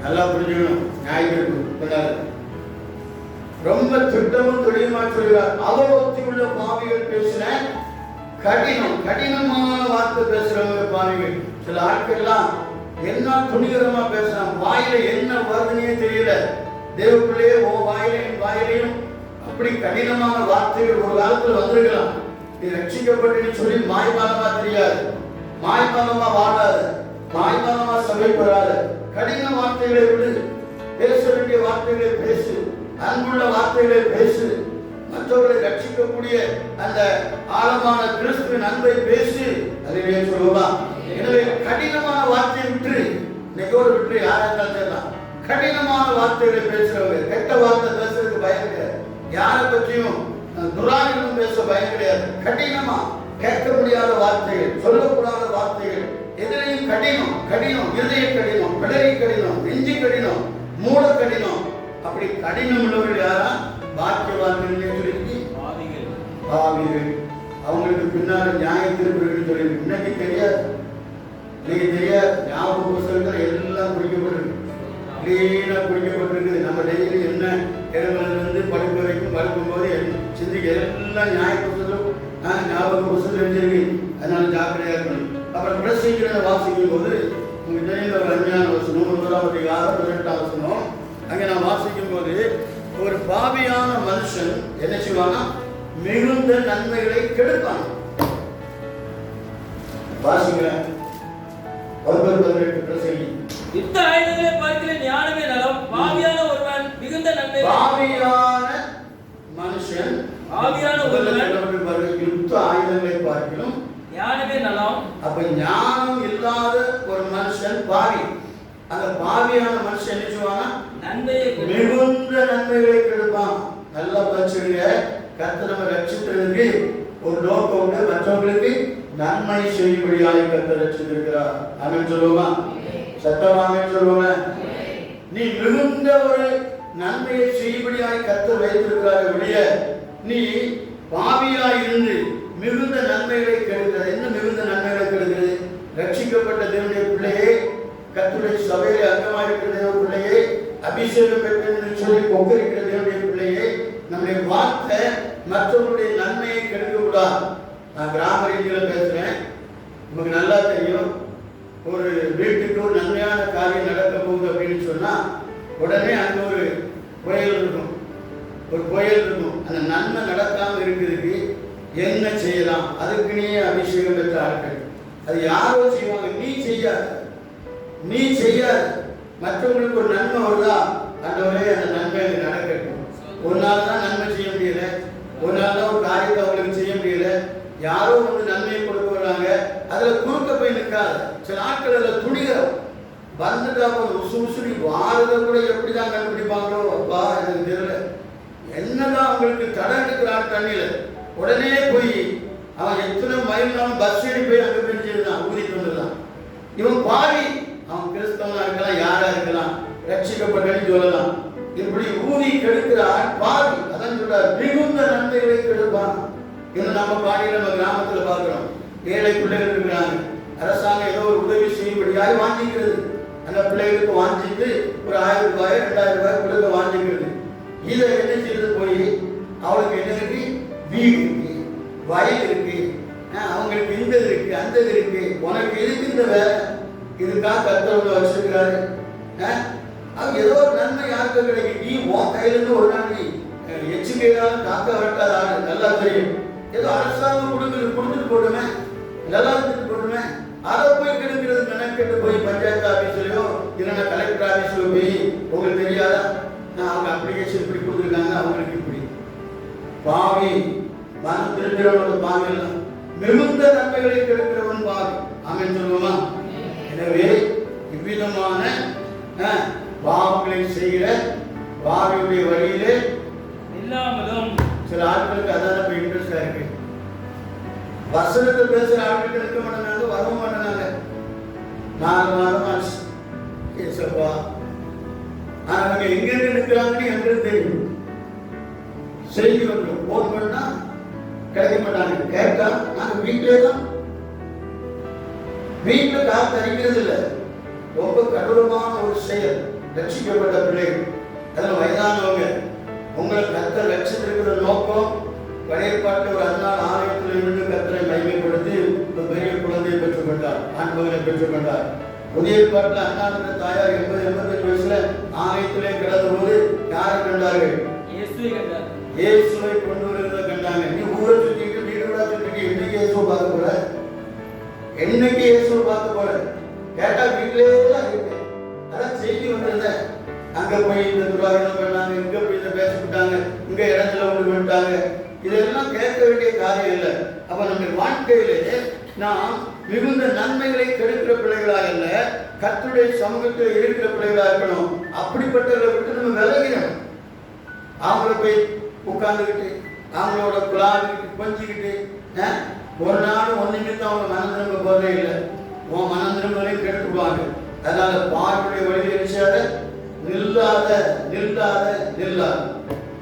நல்லா புரிஞ்சுக்கணும். ஞாயிறு ரொம்ப திட்டமும் தெளிவுமா சொல்கிறார். அவபக்தி உள்ள பாவிகள் பேசின கடினமான வார்த்தை பேசுறவங்க பாவிகள். சில ஆட்கள்லாம் என்ன துணிகரமா பேசுறான், வாயில என்ன வருதுன்னே தெரியல. தேவப்பிள்ளையே உன் வாயிலையும் அப்படி கடினமான வார்த்தைகள் ஒரு காலத்துல வந்திருக்கலாம். நீ ரட்சிக்கப்பட்டு சொல்லி மாய்மானமா தெரியாது, மாய்மானமா வாழாது, மாய்மானமா சபைப்படாத. கடின வார்த்தைகளை விடு. பேச வேண்டிய வார்த்தைகளை பேசு, அன்புள்ள வார்த்தைகளை பேசு. மற்றவர்களை ரட்சிக்கக்கூடிய அந்த ஆழமான கிறிஸ்துவின் அன்பை பேசு. அதை சொல்லலாம். எனவே கடினமான வார்த்தையை விட்டு இன்னைக்கோடு விட்டு யாரா இருந்தாலும் கடினமான வார்த்தைகளை பேசுறவங்க, கெட்ட வார்த்தை பேசுறதுக்கு பயம் கிடையாது. யாரை பற்றியும் துராகிரம் பேச பயம் கிடையாது. கடினமா கேட்க முடியாத வார்த்தைகள், சொல்லக்கூடாத வார்த்தைகள், எதிரையும் கடினம், இருதய கடினம், பிடரி கடினம், நெஞ்சு கடினம், மூல கடினம். அப்படி கடினம் உள்ளவர்கள் யாரா? பாக்கியவான்கள் சொல்லி பாவிகள். அவங்களுக்கு பின்னால் நியாய தீர்ப்புகள் சொல்லி இன்னைக்கு தெரியாது. ஞாபக புத்தகத்தில் எல்லாம் குறிக்கப்பட்டிருக்கு, கிளீனா குறிக்கப்பட்டிருக்குது. நம்ம டெய்லி என்ன இருந்து படுக்க வரைக்கும் படுக்கும்போது சிந்திக்க எல்லாம் நியாய புத்தகம் ஞாபக புத்தகம் தெரிஞ்சிருக்கு. அதனால ஜாக்கிரதையா இருக்கணும். அப்புறம் பிரசிக்கிறத வாசிக்கும் போது உங்களுக்கு தெரிந்த ஒரு அருமையான வசனம் 1:18 வசனம். அங்கே நான் வாசிக்கும் போது ஒரு பாவியான மனுஷன் என்ன செய்வானா? மிகுந்த நன்மைகளை கெடுப்பான். வாசிக்கிறேன். யுத்த ஆயுதங்களை பார்க்கிற ஞானமே நலம். பாவியான ஒருவன் மிகுந்த நன்மை. பாவியான மனுஷன் யுத்த ஆயுதங்களை பார்க்கணும் ஞானமே நலம். அப்ப ஞானம் இல்லாத ஒரு மனுஷன் பாவி. அந்த பாவியான மனுஷன் என்ன செய்வானா? நன்மையை மிகுந்த நன்மைகளை கெடுப்பான். நல்லா படிச்சுடுங்க. கர்த்தர் நம்ம ரட்சித்ததுக்கு ஒரு நோக்கம் உண்டு. மற்றவங்களுக்கு நன்மை செய்யும்படியாக கர்த்தர் ரட்சித்திருக்கிறார். ஆமென் சொல்லுவோமா? சத்தமாக சொல்லுவோங்க. நீ மிகுந்த ஒரு நன்மையை செய்யும்படியாக கர்த்தர் வைத்திருக்கிறார். வெளிய நீ பாவியாய் இருந்து மிகுந்த நன்மைகளை கெடுக்கிறது. என்ன மிகுந்த நன்மைகளை கெடுக்கிறது? ரட்சிக்கப்பட்ட தேவனுடைய பிள்ளையே, கர்த்தருடைய சபையிலே அங்கமாக இருக்கிற தேவ பிள்ளையே, அபிஷேகம் பெற்று சொல்லி கொக்கரிக்கிற தேவனுடைய பிள்ளையே, நம்முடைய வார்த்தை மற்றவர்களுடைய நன்மையை கெடுக்க கூடாது. நான் கிராம ரீதியில் பேசுறேன். நமக்கு நல்லா தெரியும், ஒரு வீட்டுக்கு ஒரு நன்மையான காரியம் நடக்க போகுது அப்படின்னு சொன்னா உடனே அங்க ஒரு புயல் இருக்கும். அந்த நன்மை நடக்காம இருக்கிறதுக்கு என்ன செய்யலாம்? அதுக்குன்னே அபிஷேகம் பெற்ற ஆட்கள். அது யாரோ செய்வாங்க. நீ செய்யாத மற்றவங்களுக்கு ஒரு நன்மை வருதா? ஆண்டவரே அந்த நன்மை நடக்கட்டும். ஒரு நாள் தான் நன்மை செய்ய முடியல, ஒரு நாள் தான் ஒரு காரியத்தை அவங்களுக்கு செய்ய முடியல. யாரோ வந்து நன்மையை கொடுக்க வர்றாங்க, அதுல குறுக்க போய் நிற்காது. சில ஆட்கள் அதுல துணிகரம் வந்துட்டா உசுரி வாரத கூட எப்படிதான் கண்டுபிடிப்பாங்களோ அப்பா எனக்கு தெரியல. என்னதான் அவங்களுக்கு தடை எடுக்கிறான் தண்ணியில, உடனே போய் அவன் எத்தனை மைல் பஸ் ஏறி போய் அங்க பிடிச்சிருந்தான், ஊதிட்டு வந்துடலாம். இவன் பாவி, அவன் கிறிஸ்தவனா இருக்கலாம், யாரா இருக்கலாம், ரட்சிக்கப்பட்டன்னு சொல்லலாம். இப்படி ஊதி கெடுக்கிறான் பாவி. அதான் சொல்றார், மிகுந்த நன்மைகளை கெடுப்பான். இன்னும் நம்ம பாடியில் நம்ம கிராமத்தில் பார்க்கிறோம். ஏழை பிள்ளைகள் இருக்கிறாங்க, அரசாங்கம் ஏதோ ஒரு உதவி செய்யும்படியாக வாங்கிக்கிறது. அந்த பிள்ளைகளுக்கு வாங்கிட்டு ஒரு 1000 ரூபாய் 2000 ரூபாய் கொடுக்க வாங்கிக்கிறது. இதை என்ன செய்து போய் அவளுக்கு என்ன இருக்கு, வீடு இருக்கு, வயல் இருக்கு, அவங்களுக்கு இந்த இருக்கு அந்த இருக்கு, உனக்கு எதுக்கு இந்த வேலை, இதுக்காக கர்த்தர் வச்சிருக்கிறாரு. அது ஏதோ ஒரு நன்மை யாருக்கு கிடைக்கும். நீ உன் கையில இருந்து ஒரு நாள் நீ எச்சுக்கையாலும் காக்க வெட்டாத ஆளு, நல்லா தெரியும். ஏதோ அரசாங்கம் கொடுத்துட்டு போடுமே, நல்லா இருந்துட்டு போடுமே, அதை போய் கெடுக்கிறது. மெனக்கெட்டு போய் பஞ்சாயத்து ஆபீஸ்லயோ இல்லைன்னா கலெக்டர் ஆபீஸ்ல போய் உங்களுக்கு தெரியாதா, அவங்க அப்ளிகேஷன் இப்படி கொடுத்துருக்காங்க, அவங்களுக்கு இப்படி பாவி மனம் திருக்கிறவனோட பாவி எல்லாம் மிகுந்த நன்மைகளை கெடுக்கிறவன் பாவி. ஆமென் சொல்லுவோமா? எனவே இவ்விதமான பாவங்களை செய்கிற பாவியுடைய வழியிலே இல்லாமலும் சில ஆட்களுக்கு அதான் இன்ட்ரெஸ்டா இருக்கு. வசனத்தை பேசுற ஆட்களுக்கு இருக்க மாட்டாங்க, வரவும் மாட்டாங்க. 4 மாதம் ஆச்சு ஏசப்பா, அவங்க எங்க இருக்கிறாங்கன்னு எனக்கு தெரியும். செய்தி வந்து போன் பண்ணா கிடைக்க மாட்டாங்க, கேட்டா நாங்க வீட்டிலே தான், வீட்டுல காத்து அடிக்கிறது இல்லை. ரொம்ப கடூரமான ஒரு செயல். ரட்சிக்கப்பட்ட பிள்ளைகள், அதில் வயதானவங்க, உங்களை கர்த்தர் ரட்சித்திருக்கிற நோக்கம் பழைய பாட்டில் ஒரு 4 ஆலயத்தில் இருந்து கர்த்தரை மகிமைப்படுத்தி ஒரு பெரிய குழந்தையை பெற்றுக்கொண்டார், ஆண்மகனை பெற்றுக்கொண்டார். புதிய பாட்டில் அண்ணாவுடைய தாயார் 80-85 வயசுல ஆலயத்திலே கிடந்த போது யாரை கண்டார்கள்? இயேசுவை கொண்டு வருவதை கண்டாங்க. நீ ஊரை சுற்றிட்டு வீடு கூட சுற்றிட்டு என்னைக்கு இயேசுவை பார்க்க போற, என்னைக்கு இயேசுவை பார்க்க போற கேட்டா வீட்டிலே தான் இருக்கு. அதான் செய்தி வந்திருந்த, அங்க போய் இந்த துராகரம் பண்ணாங்க, இங்க போய் இதை பேசிவிட்டாங்க, இங்க இடத்துல ஒன்று விட்டாங்க. இதெல்லாம் கேட்க வேண்டிய காரியம் இல்லை. அப்ப நம்ம வாழ்க்கையிலே நாம் மிகுந்த நன்மைகளை கெடுக்கிற பிள்ளைகளாக அல்ல, கர்த்தருடைய சமூகத்தில் இருக்கிற பிள்ளைகளாக இருக்கணும். அப்படிப்பட்டவர்களை விட்டு நம்ம விலகிடணும். அவங்கள போய் உட்கார்ந்துக்கிட்டு அவங்களோட குழாவிட்டு கொஞ்சிக்கிட்டு ஒரு நாள் ஒன்றுமே தான் அவங்க மனம் திரும்ப போறதே இல்லை. உன் மனம் திரும்பலையும் கெடுத்துடுவாங்க. அதனால பார்வையுடைய வழியில் நினைச்சாத நில்லாத நில்லாத நில்லாத.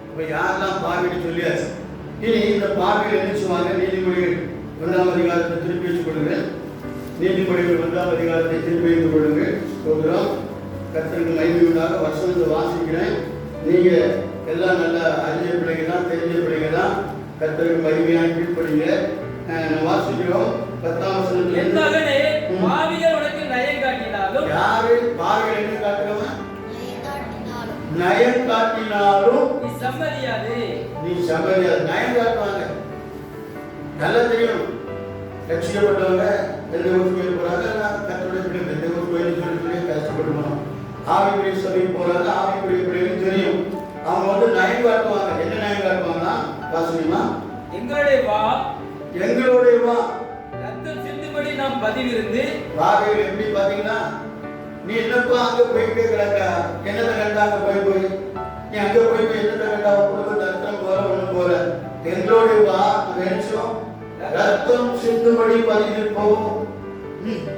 இப்ப யாரெல்லாம் பார்வையிட்டு சொல்லியாச்சு. இனி இந்த பார்வையில் நினைச்சுவாங்க. நீதிமொழிகள் 1ஆம் அதிகாரத்தை திருப்பி வச்சு கொடுங்க. நீதிமொழிகள் 1ஆம் அதிகாரத்தை திருப்பி வைத்துக் கொள்ளுங்க. சொல்கிறோம், கர்த்தருக்கு மகிமை உண்டாக வசனத்தை வாசிக்கிறேன். நீங்க எல்லாம் நல்ல அறிஞ்ச பிள்ளைங்க தான், தெரிஞ்ச பிள்ளைங்க தான். கர்த்தருக்கு மகிமையாக கீழ்ப்படிங்க. வாசிக்கிறோம் 10ஆம் வசனத்தில், பாவிகள் உனக்கு நயம் காட்டினாலும், யாரு பாவிகள் என்ன காட்டுறவன்? நயம் காட்டினாலும் நீ சம்மதியாது. நீ சம்மதியாது. நயம் காட்டுவாங்க, நல்லா தெரியும். ரட்சிக்கப்பட்டவங்க எந்த ஊருக்கு கோயில் போறாங்க, கர்த்தருடைய பிள்ளைகள் எந்த ஊருக்கு கோயில் சொல்லி கஷ்டப்பட்டு போனோம். ஆவிக்குரிய சபை போறாங்க, ஆவிக்குரிய பிள்ளைகள் தெரியும். அவங்க வந்து நயம் காட்டுவாங்க. என்ன நயம் காட்டுவாங்கன்னா, வாசிமா, எங்களுடைய வா ரத்தம் சிந்தும்படி நாம் பதிவிருந்து. பாவிகள் எப்படி பாத்தீங்கன்னா, நீ என்னப்பா அங்க போயிட்டே கிடக்க, என்னத்தை கண்டா அங்க போய் நீ அங்க போயிட்டு என்னத்தை கண்டா குடும்ப ரத்தம் போற ஒண்ணு போற. எங்களோட வா நினைச்சோம், ரத்தம் சிந்தும்படி பதிவிருப்போம்.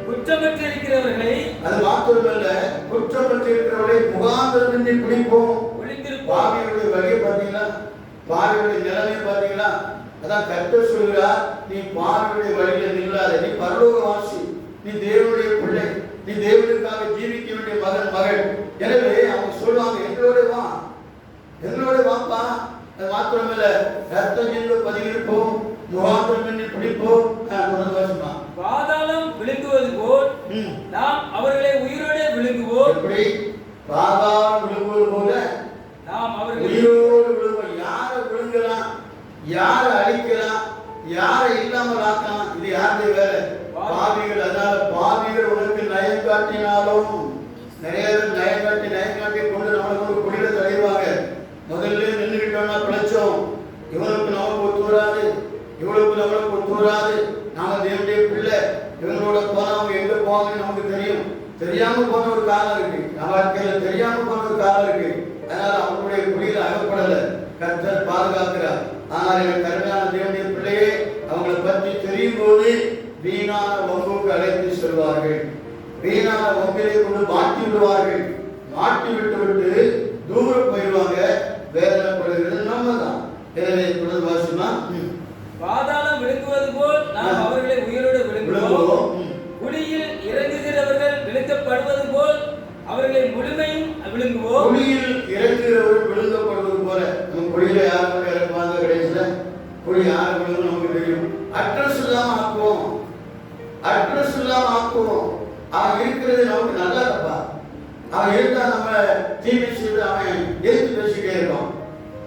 குற்றமற்ற இருக்கிறவர்களை, அது மாத்திரமல்ல, குற்றமற்ற இருக்கிறவர்களை முகாந்திரமின்றி பிடிப்போம். பாவிகளுடைய வழியை பார்த்தீங்களா, பாவிகளுடைய நிலைமை பார்த்தீங்களா. அதான் கர்த்தர் சொல்கிறார், நீ பாவிகளுடைய வழியில நில்லாத, நீ பரலோகவாசி, நீ தேவனுடைய பிள்ளை, நீ தேவனுக்காக ஜீவிக்க வேண்டிய மகள். எனவே அவங்க சொல்லுவாங்க, எங்களோட வாப்பா. அது மாத்திரமல்ல, ரத்தம் என்று பதிவிருப்போம், முகாந்திரமின்றி பிடிப்போம். பாதாளம் விழுங்குவது போல் நாம் அவர்களை உயிரோடு விழுங்குவோம். எப்படி பாதாளம் விழுங்குவது போல நாம் அவர்களை உயிரோடு விழுங்குவோம். யாரை விழுங்கலாம், யாரை அழிக்கலாம், யாரை இல்லாமல் ஆக்கலாம், இது யாருடைய வேலை? பாவிகள். அதனால பாவிகள் உனக்கு நயம் காட்டினாலும், நிறைய பேர் நயம் காட்டி கொண்டு நம்மளுக்கு குடியில தலைவாங்க. முதல்ல நின்றுக்கிட்டோம்னா பிழைச்சோம், இவனுக்கு நமக்கு ஒத்து வராது, இவளுக்கு நம்மளுக்கு ஒத்து வராது, நாம தேவனுடைய பிள்ளை, இவங்களோட போனா அவங்க எங்க போவாங்கன்னு நமக்கு தெரியும். தெரியாம போன ஒரு காலம் இருக்கு, நம்ம வாழ்க்கையில தெரியாம போன ஒரு காலம் இருக்கு. அதனால அவங்களுடைய குடியில அகப்படல, கர்த்தர் பாதுகாக்கிறார். ஆனால் எனக்கு கருமையான தேவனுடைய பிள்ளையே, அவங்களை பற்றி தெரியும் போது வீணான வம்புக்கு அழைத்து செல்வார்கள், வீணான வம்பிலே கொண்டு மாட்டி விடுவார்கள். மாட்டி விட்டு தூரம் போயிடுவாங்க. வேதனைப்படுகிறது நம்ம தான். எனவே தொடர் வாசிமா, பாதாளம் விழுங்குவது போல் நாம் அவர்களை உயிரோடு விழுங்கப்படுவது போல் அவர்களை முழுமையும் விழுங்குவோம். குழியில் இறங்குகிறவர் விழுங்கப்படுவது போல. நம்ம குழியில யார் கூட இறக்குவாங்க? கடைசியில குழி யார் விழுந்து நமக்கு தெரியும். அட்ரஸ் இல்லாம ஆக்குவோம், அட்ரஸ் இல்லாம ஆக்குவோம். அவன் இருக்கிறது நமக்கு நல்லா இருப்பா. அவன் இருந்தா நம்ம டிவி செய்து அவன் எதிர்த்து பேசிட்டே இருப்பான்.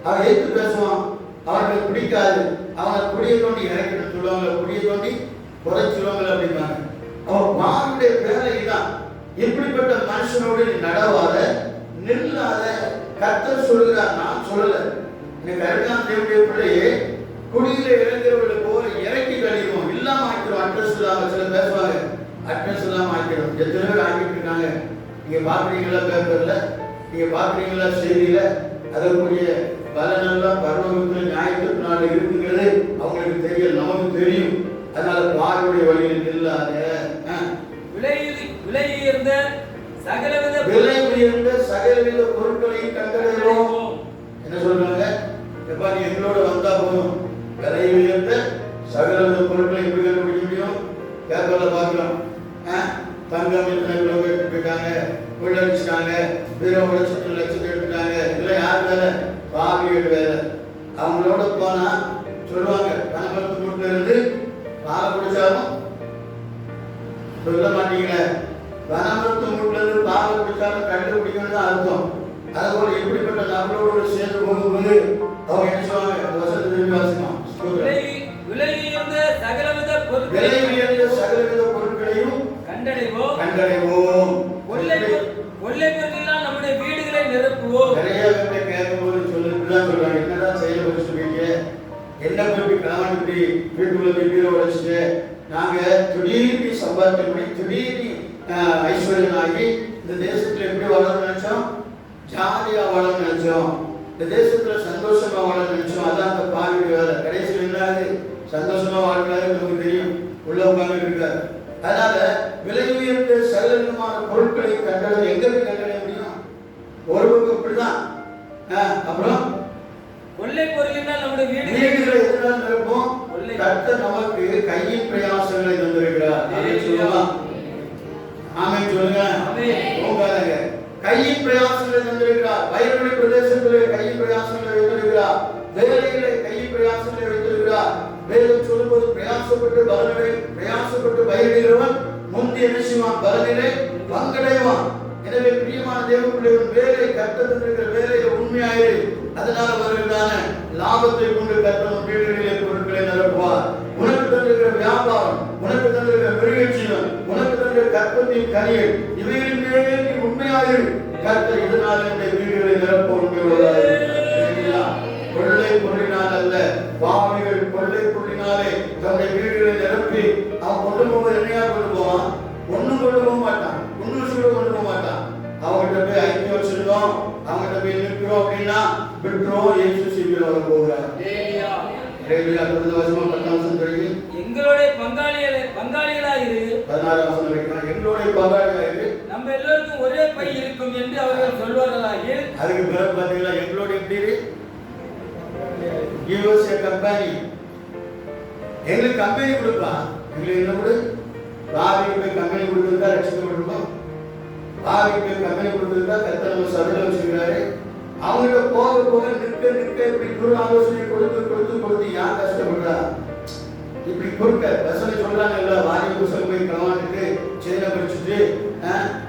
அவன் எதிர்த்து பேசுவான், அவனுக்கு பிடிக்காது. அவனை குடிய தோண்டி இறக்கிட்டு சொல்லுவாங்க, குடிய தோண்டி புதைச்சிருவாங்க அப்படிம்பாங்க. அவன் மானுடைய வேலை தான். இப்படிப்பட்ட மனுஷனோடு நீ நடவாத, நில்லாத. கர்த்தர் சொல்கிறார், நான் சொல்லல. கரெக்டான தேவனுடைய பிள்ளையே, குடியில இறங்குறவர்களை போல இறக்கி கழிவோம், இல்லாம ஆக்கிடும். அட்ரஸ் இல்லாம சில பேசுவாங்க, அட்ரஸ் இல்லாம ஆக்கிடும். எத்தனை பேர் ஆக்கிட்டு இருக்காங்க? நீங்க பாக்குறீங்களா? பேப்பர்ல நீங்க பாக்குறீங்களா? செய்தியில அதற்குரிய பலனெல்லாம் பரலோகத்தில் நியாயத்திற்கு நாள் இருக்குங்கிறது அவங்களுக்கு தெரியல, நமக்கு தெரியும். அதனால பார்வையுடைய வழியில் நில்லாத. விலை உயர்ந்த சகலவித பொருட்களையும் கண்டடைவோம். என்ன சொல்றாங்க? எப்பா நீ எங்களோட வந்தா போதும், விலை உயர்ந்த சகலவித பொருட்களை எப்படி கண்டுபிடிக்க முடியும்? பேப்பர்ல பாக்குறோம். தங்கம் எத்தனை கிலோ எடுத்துட்டாங்க, கொள்ளடிச்சிட்டாங்க, பீரோ லட்சத்தை எடுத்துட்டாங்க. இதெல்லாம் யார் வேலை? பாவியோட வேலை. அவங்களோட போனா சொல்லுவாங்க, பணமரத்து மூட்டில இருந்து பாலை குடிச்சாலும் சொல்ல மாட்டீங்களே. பணமரத்து மூட்டில இருந்து பாலை குடிச்சாலும் கண்டுபிடிக்கணும் தான் அர்த்தம். அதுபோல எப்படிப்பட்ட நபரோடு சேர்ந்து போகும்போது அவங்க என்ன சொல்லுவாங்க? அந்த வசனத்தை திரும்பி வாசிக்கணும். விலை உயர்ந்த சகலவித பொருட்களையும் கண்டடைவோம். கொள்ளை பொருட்களால் நம்முடைய வீடுகளை நிரப்புவோம். நிறைய பேர் கேட்கும்போது சொல்றாங்க, என்னதான் செய்ய போய் சொல்றீங்க? என்ன போய் கணவனுக்கு வீட்டுக்குள்ள வீடு உடைச்சிட்டு நாங்க திடீர்னு சம்பாதிக்கப்படி திடீர்னு ஐஸ்வர்யனாகி இந்த தேசத்துல எப்படி வாழணும்னு நினைச்சோம்? ஜாலியா வாழணும்னு நினைச்சோம். இந்த தேசத்துல சந்தோஷமா வாழணும்னு நினைச்சோம். அதான் அந்த பாவி வேலை. கடைசியில் என்ன? சந்தோஷமா வாழ்கிறாரு, நமக்கு தெரியும். உள்ள உட்கார்ந்து இருக்காரு. அதனால விலை உயர்ந்த சகல விதமான பொருட்களை கண்டது எங்க போய் கண்டடைய முடியும்? ஒரு பக்கம் இப்படிதான். அப்புறம் கொள்ளை பொருளினால் நம்முடைய வீடுகளை எதனால் நிரப்பும்? கர்த்தர் நமக்கு கையின் பிரயாசங்களை தந்திருக்கிறார். ஆமென் சொல்லுங்க. போகாதங்க. கையின் பிரயாசங்களை தந்திருக்கிறார். வயல்வெளி பிரதேசத்திலே கையின் பிரயாசங்களை வைத்திருக்கிறார். வேலையிலே கையின் பிரயாசங்களை வைத்திருக்கிறார். வேதம் சொல்லும்போது பிரயாசப்பட்டு பயிரிடுகிறவன் முந்தி என்ன செய்வான்? பலனிலே பங்கடைவான். எனவே பிரியமான தேவனுடைய வேலை கர்த்தர் தந்திருக்கிற வேலையை உண்மையாயிரு. அதனால வருகிறதான லாபத்தை கொண்டு கர்த்தர் வீடுகளிலே பொருட்களை நிரப்புவார். உனக்கு தந்திருக்கிற வியாபாரம், உனக்கு தந்திருக்கிற மிருகஜீவன், உனக்கு தந்திருக்கிற கற்பத்தின் கனிகள், இவைகளின் மேலே நீ உண்மையாயிரு. கர்த்தர் இதனால என்னுடைய வீடுகளை நிரப்ப உண்மையுள்ளதாயிரு. கொள்ளை பொருளினால் அல்ல, பாவிகள் கொள்ளை பொருளினாலே தன்னுடைய வீடுகளை நிரப்பி அவன் கொண்டு போவது என்னையா கொண்டு போவான்? ஒன்னும் கொண்டு போக மாட்டான், ஒன்னும் சொல்ல கொண்டு போக மாட்டான். அவங்ககிட்ட போய் ஐக்கியம் வச்சிருக்கோம், அவங்ககிட்ட போய் நிற்கிறோம் அப்படின்னா விட்டுறோம். இயேசு சீக்கிரம் வர போகிறார். எங்களுடைய பங்காளிகளாயிரு. 16 வசனம் வரைக்கும் எங்களுடைய பங்காளிகளாயிரு. நம்ம எல்லோருக்கும் ஒரே பை இருக்கும் என்று அவர்கள் சொல்வார்களாக. அதுக்கு பிறகு பாத்தீங்களா எங்களுடைய எப்படி give us a company. எங்களுக்கு கம்பெனி கொடுப்பா. எங்களுக்கு என்ன கொடு? பாவிக்கு கம்பெனி கொடுத்துருந்தா ரட்சிக்கப்படுமா? பாவிக்கு கம்பெனி கொடுத்துருந்தா கர்த்தர் நம்ம சபையில வச்சிருக்காரு. அவங்ககிட்ட போக போக நிற்க இப்படி குரு ஆலோசனை கொடுத்து யார் கஷ்டப்படுறா? இப்படி கொடுக்க வசனம் சொல்றாங்க இல்ல, வாரிய புத்தகம் போய் களவாண்டுட்டு சென்னை படிச்சுட்டு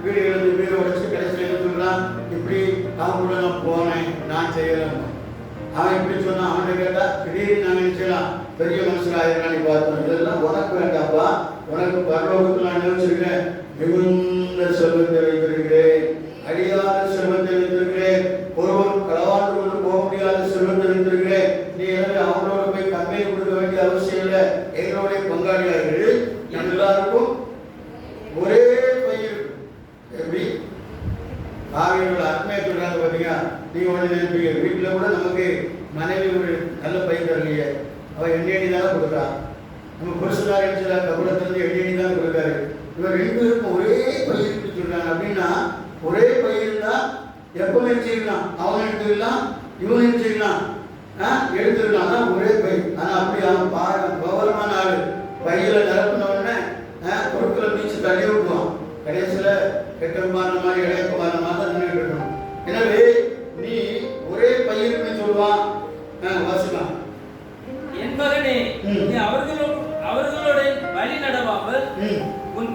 வீடு எழுந்து வீடு உடைச்சு கடைசியில் என்ன சொல்றான்? இப்படி அவங்க கூட நான் போனேன், நான் செய்யலாம். அவன் இப்படி சொன்னா அவனை கேட்டா திடீர்னு நாங்க நினைச்சலாம் பெரிய மனுஷன் ஆயிரம் பார்த்தோம். இதெல்லாம் உனக்கு வேண்டாப்பா, உனக்கு பரலோகத்தில் நான் நினைச்சிருக்கேன். மிகுந்த செல்வத்தை வைத்திருக்கிறேன், அடியாத செல்வத்தை வைத்திருக்கிறேன், ஒருவரும் களவாண்டு கொண்டு போக முடியாத செல்வத்தை வைத்திருக்கிறேன். நீ எனவே அவங்களோட போய் கம்பெனி கொடுக்க வேண்டிய அவசியம் இல்லை. எங்களுடைய பங்காளியார்கள் எல்லாருக்கும் ஒரே பயிர். எப்படி ஆகியோட அருமையை சொல்றாங்க பாத்தீங்க. நீங்க ஒண்ணு நினைப்பீங்க, வீட்டுல கூட நமக்கு மனைவி ஒரு நல்ல பயிர் தரலையே, அவன் எண்ணெய் தானே கொடுக்குறா. நம்ம புருஷனாக நினைச்சா கபலத்திலிருந்து எண்ணெய் தான் கொடுக்காரு. இவர் ரெண்டு பேருக்கும் ஒரே பயிர் சொல்றாங்க. அப்படின்னா ஒரே பயிர் தான் எப்பவுமே செய்யலாம். அவன் எடுத்துக்கலாம், இவன் எடுத்துக்கலாம், எடுத்துக்கலாம். தான் ஒரே பயிர். ஆனா அப்படி அவன் பவரமான ஆளு. பயிரை நிரப்பின உடனே பொருட்களை பீச்சு தள்ளி விட்டுவான். கடைசியில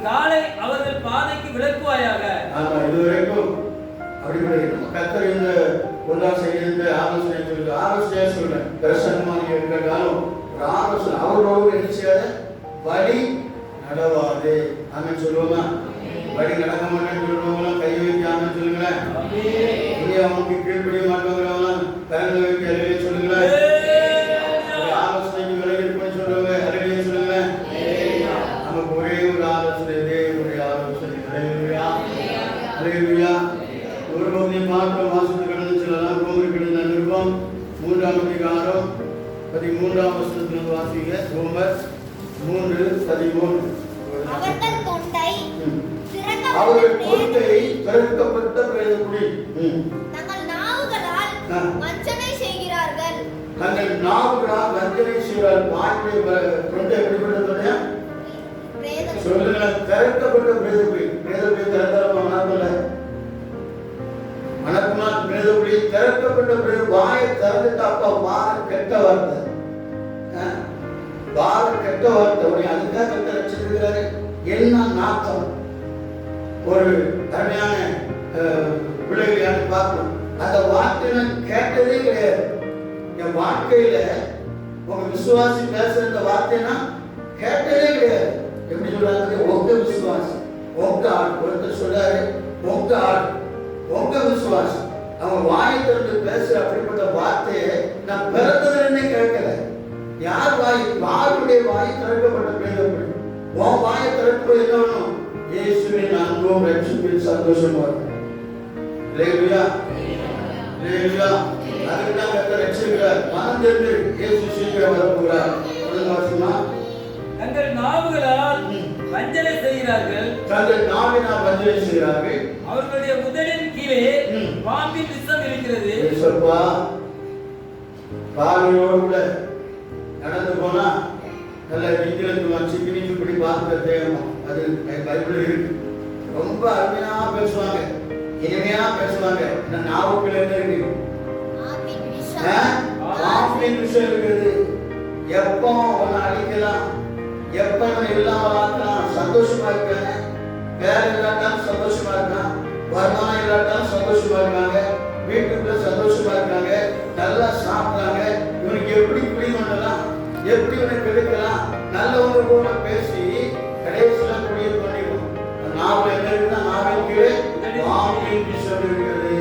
காலை அவர்கள் பாதைக்கு விளக்குவாயாக. ஆமா, இதுவரைக்கும் அப்படிப்பட்ட நம்ம கர்த்தர் இந்த ஒன்றாம் செய்ய ஆலோசனை சொல்லுங்க, ஆலோசனையா சொல்றேன். பிரசன்னமா நீங்க இருக்கிற காலம் ஒரு ஆலோசனை அவர்களோடு என்ன செய்யாத வழி நடவாது. ஆமென் சொல்லுவோமா? வழி நடக்க மாட்டேன்னு சொல்றவங்களாம் கை வைக்க ஆமென் சொல்லுங்களேன். இங்கே அவனுக்கு கீழ்ப்படிய மாட்டோங்கிறவங்களாம் கரங்களை வைக்க அலையே சொல்லுங்களேன். ஆலோசனைக்கு விலகி இருப்பேன்னு சொல்றவங்க அலையே சொல்லுங்களேன். நமக்கு ஒரே ஒரு ஆலோசனை, தேவனுடைய ஆலோசனை. அல்லேலூயா, அல்லேலூயா. ஒரு பகுதியை பார்க்க வாசத்து கடந்து செல்லலாம். ரோமர் கிடந்த நிருபம் 3ஆம் அதிகாரம் 13ஆம் வசனத்திலிருந்து வாசிங்க. ரோமர் 3:13. அவர்கள் தொண்டை அவர்கள் தொண்டை திறக்கப்பட்ட பிரேதக்குடி. தங்கள் நாவுகளால் வஞ்சனை செய்கிறார்கள். தங்கள் நாவுகளால் வஞ்சனை செய்கிறார்கள். வாய்ப்புடைய தொண்டை எப்படிப்பட்டது? சொல்லுங்க. திறக்கப்பட்ட பிரேதக்குடி. பிரேதக்குடி திறந்தாலும் மனக்குள்ள மனக்குமா பிரேதக்குடி திறக்கப்பட்ட பிரேத வாயை திறந்துட்டு அப்பா வார கெட்ட வார்த்தை, வார கெட்ட வார்த்தை. உடனே அதுக்காக கெட்ட வச்சிருக்கிறாரு. என்ன நாட்டம் ஒரு அருமையான பிள்ளைகளையான்னு பார்க்கணும். அந்த வார்த்தையை நான் கேட்டதே கிடையாது என் வாழ்க்கையில. உங்க விசுவாசி பேசுற இந்த வார்த்தைனா கேட்டதே கிடையாது. எப்படி சொல்றாங்க? உங்க விசுவாசி, உங்க ஆள். ஒருத்தர் சொல்றாரு உங்க ஆள், உங்க விசுவாசி. அவங்க வாயை திறந்து பேசுற அப்படிப்பட்ட வார்த்தையை நான் பிறந்ததுன்னு கேட்கல. யார் வாய்? யாருடைய வாய் திறக்கப்பட்ட பேர்? உன் வாயை திறக்கும்போது என்ன வேணும்? இயேசுவின் அன்பும் ரட்சிப்பின் சந்தோஷமா இருக்கும். அல்லேலூயா, அல்லேலூயா. அதுக்கு தான் கர்த்தர் ரட்சிக்கிறார். மனம் தெரிந்து இயேசு சீக்கிரம் வரப்போகிறார். வாசிமா. தங்கள் நாவுகளால் வஞ்சனை செய்கிறார்கள். தங்கள் நாவினால் வஞ்சனை செய்கிறார்கள். அவர்களுடைய உதடின் கீழே பாம்பின் விஷம் இருக்கிறது. சொல்பா பாவியோடு கூட நடந்து போனா நல்ல நீங்களும் சிக்கினிக்கு இப்படி பார்க்க தேவணும். அது பைபிள் இருக்கு. ரொம்ப அருமையா பேசுவாங்க, இனிமையா பேசுவாங்க. நாவுக்குள்ள என்ன இருக்கு? பாம்பின் விஷயம் இருக்குது. எப்போ அவனை அழிக்கலாம், எப்ப அவனை இல்லாமல் ஆக்கலாம். சந்தோஷமா இருக்காங்க, வேலை இல்லாட்டாலும் சந்தோஷமா இருக்கான், வருமானம் இல்லாட்டாலும் சந்தோஷமா இருக்காங்க, வீட்டுக்குள்ள சந்தோஷமா இருக்காங்க, நல்லா சாப்பிடுறாங்க. இவனுக்கு எப்படி குடி பண்ணலாம், எப்படி இவனை கெடுக்கலாம், நல்லவங்க போல பேசி கடைசியில குடிய பண்ணிடும். நாவல் என்ன இருக்குன்னா நாவல் கீழே பாம்பின் விஷம் இருக்கிறது.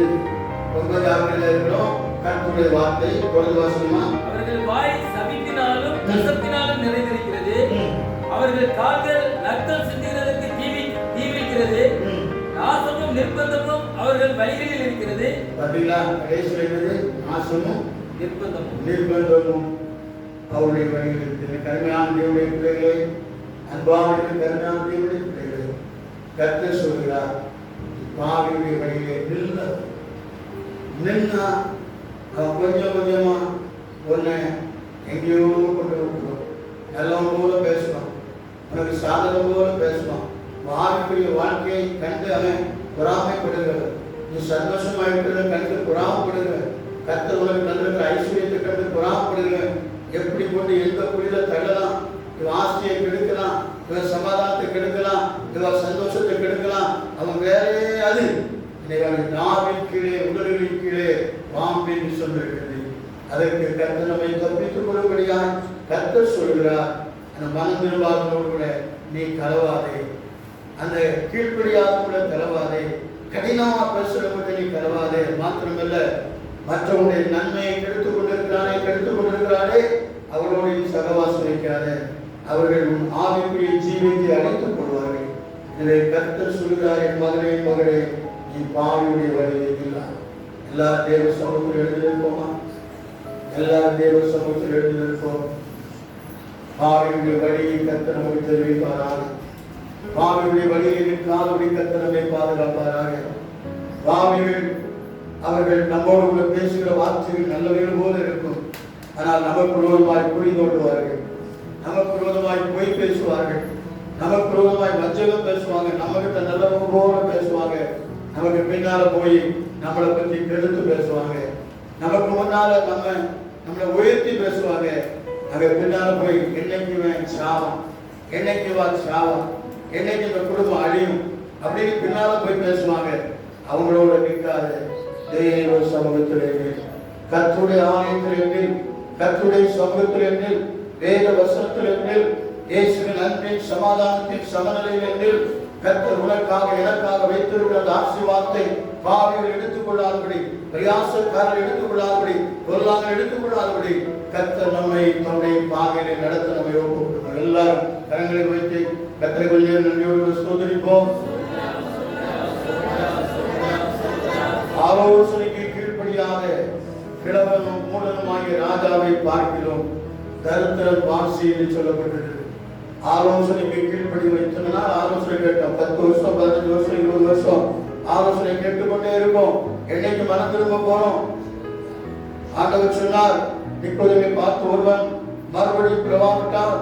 ரொம்ப ஜாக்கிரதையா இருக்கணும். கர்த்தருடைய வார்த்தை தொடர்ந்து வாசனமா. அவர்கள் வாய் சபிப்பினாலும் கசப்பினாலும் நிறைந்திருக்கிறது. அவர்கள் கால்கள் ரத்தம் சிந்துகிறதற்கு தீவிரிக்கிறது. நாசமும் நிர்பந்தமும் அவர்கள் வழிகளில் இருக்கிறது. பாத்தீங்களா? கடைசியில் என்னது? நாசமும் நிர்பந்தமும் அவருடைய வழிகளில் இருக்கிறது. கருமையான தேவனுடைய பிள்ளைகளே, அன்பான கருமையான தேவனுடைய பிள்ளைகளே, கர்த்தர் சொல்கிறார் பாவியுடைய வழியிலே நின்னா அவன் கொஞ்சம் கொஞ்சமா ஒன்ன எங்கேயோ கொண்டு விட்டுருவான். நல்லவன் போல பேசுவான், உனக்கு சாதனம் போல பேசுவான். பாவிக்குரிய வாழ்க்கையை கண்டு அவன் பொறாமைப்படுகிறது. நீ சந்தோஷமா இருக்கிறத கண்டு பொறாமப்படுகிற. கர்த்தர் உனக்கு தந்திருக்கிற ஐஸ்வர்யத்தை கண்டு பொறாமப்படுகிற. எப்படி கொண்டு எந்த குழியில தள்ளலாம், இவன் ஆசையை கெடுக்கலாம், இவன் சமாதானத்தை கெடுக்கலாம், இவன் சந்தோஷத்தை கெடுக்கலாம். அவன் வேறே அது. நாவின் கீழே உடல்களின் கீழே பாம்பின் விஷம் இருக்கிறது. அதற்கு கர்த்தர் நம்மை தப்பித்துக் கொள்ளும்படியாய் கர்த்தர் சொல்கிறார். அந்த மனம் நிர்வாகத்தோடு கூட நீ கலவாதே, அந்த கீழ்ப்படியாக கூட கலவாதே, கடினமா பேசுறவங்க நீ கலவாதே. மாத்திரமல்ல, மற்றவனுடைய நன்மையை கெடுத்துக் கொண்டிருக்கிறாரே அவர்களோடு நீ சகவாசம் வைக்காதே. அவர்கள் உன் ஆவிக்குரிய ஜீவத்தை அழித்துக் கொள்வார்கள். இதை கர்த்தர் சொல்கிறார். என் மகனே, மகளே, நீ பாவியுடைய வழியை இல்லை. எல்லா தேவ சமூகத்தில் எழுந்திருப்போமா? எல்லா தேவ சமூகத்தில் எழுந்திருப்போம். பாவியுடைய வழியை கர்த்தர் நமக்கு தெரிவிப்பாராக. பாவியுடைய வழியை நிற்காதபடி கர்த்தர் நம்மை பாதுகாப்பாராக. பாவிகள் அவர்கள் நம்மோடு கூட பேசுகிற வார்த்தைகள் நல்லவைகள் போல இருக்கும். ஆனால் நமக்கு விரோதமாய் குழி தோண்டுவார்கள், நமக்கு விரோதமாய் பொய் பேசுவார்கள், நமக்கு விரோதமாய் வஞ்சகம் பேசுவாங்க, நம்மகிட்ட நல்லவங்க போல பேசுவாங்க, நமக்கு பின்னால போய் நம்மளை பற்றி கெடுத்து பேசுவாங்க, நமக்கு முன்னால நம்மளை உயர்த்தி பேசுவாங்க. அங்க பின்னால போய் என்னைக்கு சாவம், என்னைக்கு வா சாவம், என்னைக்கு இந்த குடும்பம் அழியும் அப்படின்னு பின்னால போய் பேசுவாங்க. அவங்களோட நிற்காத தேவ சமூகத்தில் கர்த்தருடைய ஆலயத்தில் கர்த்தருடைய சமூகத்தில் வேத வசனத்தில் இயேசுவின் அன்பின் சமாதானத்தின் சமநிலையில் கர்த்தர் உனக்காக எனக்காக வைத்திருக்கிற அந்த ஆசீர்வாதத்தை பாவிகள் எடுத்துக்கொள்ளாதபடி, பிரயாசக்காரர்கள் எடுத்துக்கொள்ளாதபடி, பொருளாதாரம் எடுத்துக்கொள்ளாதபடி கர்த்தர் நம்மை தன்னுடைய பாகையை நடத்த நம்மை ஒப்புக்கொடுக்கிறோம். எல்லாரும் கரங்களை வைத்து கர்த்தரை கொஞ்சம் நன்றியோடு ஸ்தோத்திரிப்போம். ஆலோசனைக்கு கீழ்ப்படியாக கிழவனும் மூடனுமாகிய ராஜாவை பார்க்கிறோம். தரித்திரன் வாசி என்று சொல்லப்பட்டது. ஆலோசனைக்கு கீழ்ப்படி வைத்தோம்னா ஆலோசனை கேட்டோம். 10 வருஷம் 15 வருஷம் 20 வருஷம் ஆலோசனை கேட்டுக்கொண்டே இருக்கும். என்னைக்கு மனம் திரும்ப போறோம்? ஆண்டவர் சொன்னார், நிக்கோதேமை பார்த்து ஒருவன் மறுபடியும் பிறவாவிட்டால்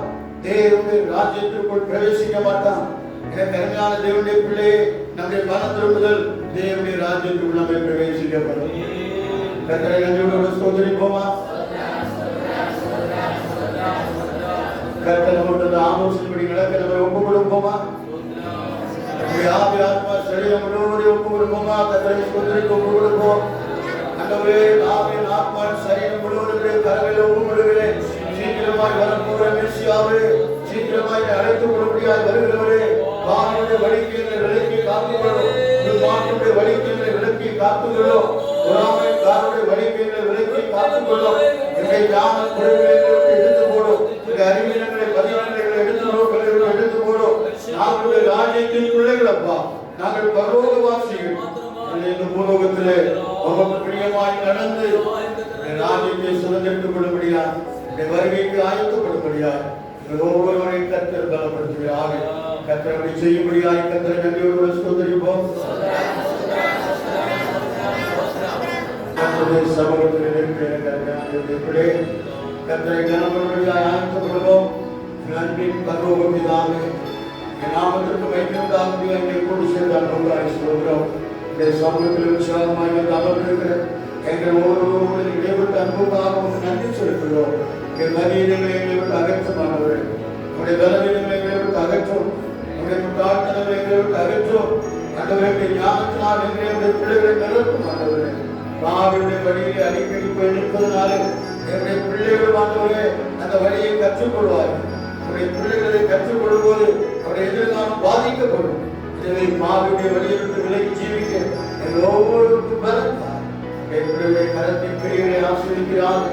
தேவனுடைய ராஜ்யத்திற்குள் பிரவேசிக்க மாட்டான். எனக்கு அருமையான தேவனுடைய பிள்ளையே, நம்முடைய மனம் திரும்புதல் தேவனுடைய ராஜ்யத்திற்குள் நம்மை பிரவேசிக்கப்படும். கர்த்தரை நன்றியோடு ஸ்தோத்திரிப்போமா? கர்த்தர் நம்முடைய ஆலோசனைப்படி நடக்க நம்மை ஒப்புக் கொடுப்போமா? ஆவி ஆத்மா சரீரம் முழுவதும் ஒப்புக் கொடுப்போமா? கர்த்தரை ஸ்தோத்திரிக்க ஒப்புக் கொடுப்போம். ஆண்டவரே, ஆவியின் ஆத்மா சரீரம் முழுவதும் கரங்களில் ஒப்புக் கொடுக்கிறேன். சீக்கிரமாய் வரப்போகிற மெசியாவே, சீக்கிரமாய் அழைத்துக் கொள்ளும்படியாய் வருகிறவரே, பாவனுடைய வழிகளை விலக்கி காத்துக்கொள்ளும். மாட்டுடைய வழிகளை விலக்கி காத்துக்கொள்ளும். பொறாமைக்காரருடைய வழிகளை விலக்கி காத்துக்கொள்ளும். என்னை ஞான குறைகளை எடுத்து போடும். இந்த அறிவியல்களை பதினான்களை எடுத்து போடும், எடுத்து போடும். நாங்களுடைய ராஜ்யத்தின் பிள்ளைகளப்பா, நாங்கள் பரலோகவாசிகள். இந்த பூலோகத்திலே உமக்கு பிரியமாய் நடந்து ராஜ்யத்தை சுதந்திரித்துக் கொள்ளும்படியா, வருகைக்கு ஆயத்தப்படும்படியாய் ஒவ்வொருவரையும் கர்த்தர் பலப்படுத்துகிறார். கர்த்தரை செய்யும்படியாய் கர்த்தரை நன்றியோடு ஸ்தோத்திரிப்போம். கர்த்தருடைய சமூகத்தில் இருக்கிற கர்த்தரை கனப்படும்படியாய் ஆயத்தப்படுவோம். அன்பின் பரலோக பிதாவே, நாமத்திற்கு வைத்திருந்தால் எங்களை கொண்டு சேர்ந்தால் நோக்காய் சொல்கிறோம். இந்த சமூகத்தில் உற்சாகமாய் வந்து அமர்ந்திருக்கிற எங்கள் ஒவ்வொருவரோடு இடைவிட்டு அன்புக்காக நன்றி செலுத்துகிறோம். எங்கள் மனிதர்களை எங்களை விட்டு அகற்றமானவர்கள், உடைய பலவீனங்களை எங்களை விட்டு அகற்றும், உடைய முட்டாள்தனங்களை எங்களை விட்டு அகற்றும். ஆண்டவருடைய ஞானத்தினால் எங்களுடைய பிள்ளைகளை நிரப்பும். ஆண்டவரே, பாவியுடைய வழியை அடிக்கடி போய் நிற்பதனாலே என்னுடைய பிள்ளைகள் ஆண்டவரே அந்த வழியை கற்றுக்கொள்வார்கள். உடைய பிள்ளைகளை கற்றுக்கொள்ளும் போது அவருடைய எதிர்காலம் பாதிக்கப்படும். எனவே பாவியுடைய வழியை விட்டு விலகி ஜீவிக்க எங்கள் ஒவ்வொருவருக்கும் பலத்தார். பிள்ளைகளுடைய கரத்தின் பிரிவுகளை ஆசிரியக்கிறார்.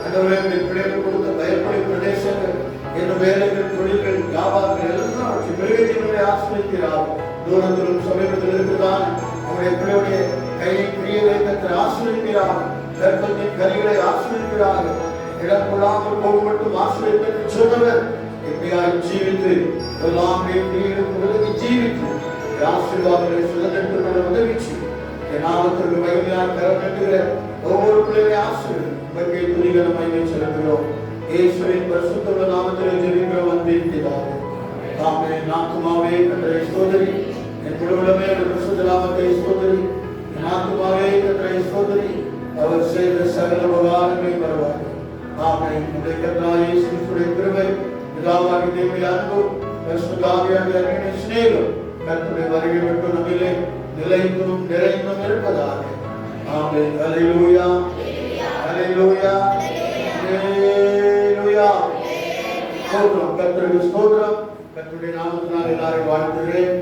ஆண்டவரே, பிள்ளைகள் கொடுத்த பயப்படை பிரதேசங்கள் என்னும் வேலைகள், தொழில்கள், வியாபாரங்கள் எல்லாம் மிருகத்தினுடைய ஆசிரியக்கிறார். தூரத்திலும் சமீபத்தில் இருக்கிறான் அவருடைய பிள்ளையுடைய கையை பிரியவை கற்று ஆசிரியக்கிறார். கற்பத்தின் கனிகளை ஆசிரியக்கிறார்கள். இடப்படாமல் போக மட்டும் ஆசிரியர் சொன்னவர் எப்படியாய் ஜீவித்து எல்லாம் விலகி ஜீவித்து ஆசீர்வாதங்களை சுதந்திரத்துக் கொள்ள உதவிச்சு என் நாமத்திற்கு மகிமையாக கரம் நட்டுகிற ஒவ்வொரு பிள்ளைகளை ஆசிரியர் உமக்கே துதிகர மகிமை செலுத்துகிறோம். இயேசுவின் பரிசுத்த நாமத்தில் ஜெபிக்கிறோம் அன்பின் பிதாவே. ஆமென். ஆத்துமாவே கர்த்தரை ஸ்தோத்திரி, என் முழுவதுமே பரிசுத்த நாமத்தை ஸ்தோத்திரி. என் ஆத்துமாவே கர்த்தரை ஸ்தோத்திரி, அவர் செய்த சகல உபகாரங்களை மறவாதே. ஆமென். நம்முடைய கர்த்தராகிய இயேசு கிறிஸ்துவின் கிருபை, பிதாவாகிய தேவனுடைய அன்பு, பரிசுத்த ஆவியானவருடைய அன்பின் சிநேகம் கர்த்தருடைய வருகை மட்டும் நம்மிலே நிலைத்தும் நிறைந்தும் இருப்பதாக. ஆமென். ஹல்லேலூயா, ஹல்லேலூயா, ஹல்லேலூயா. ஸ்தோத்திரம், கர்த்தருக்கு ஸ்தோத்திரம். கர்த்தருடைய நாமத்தினால் எல்லாரையும் வாழ்த்துகிறேன்.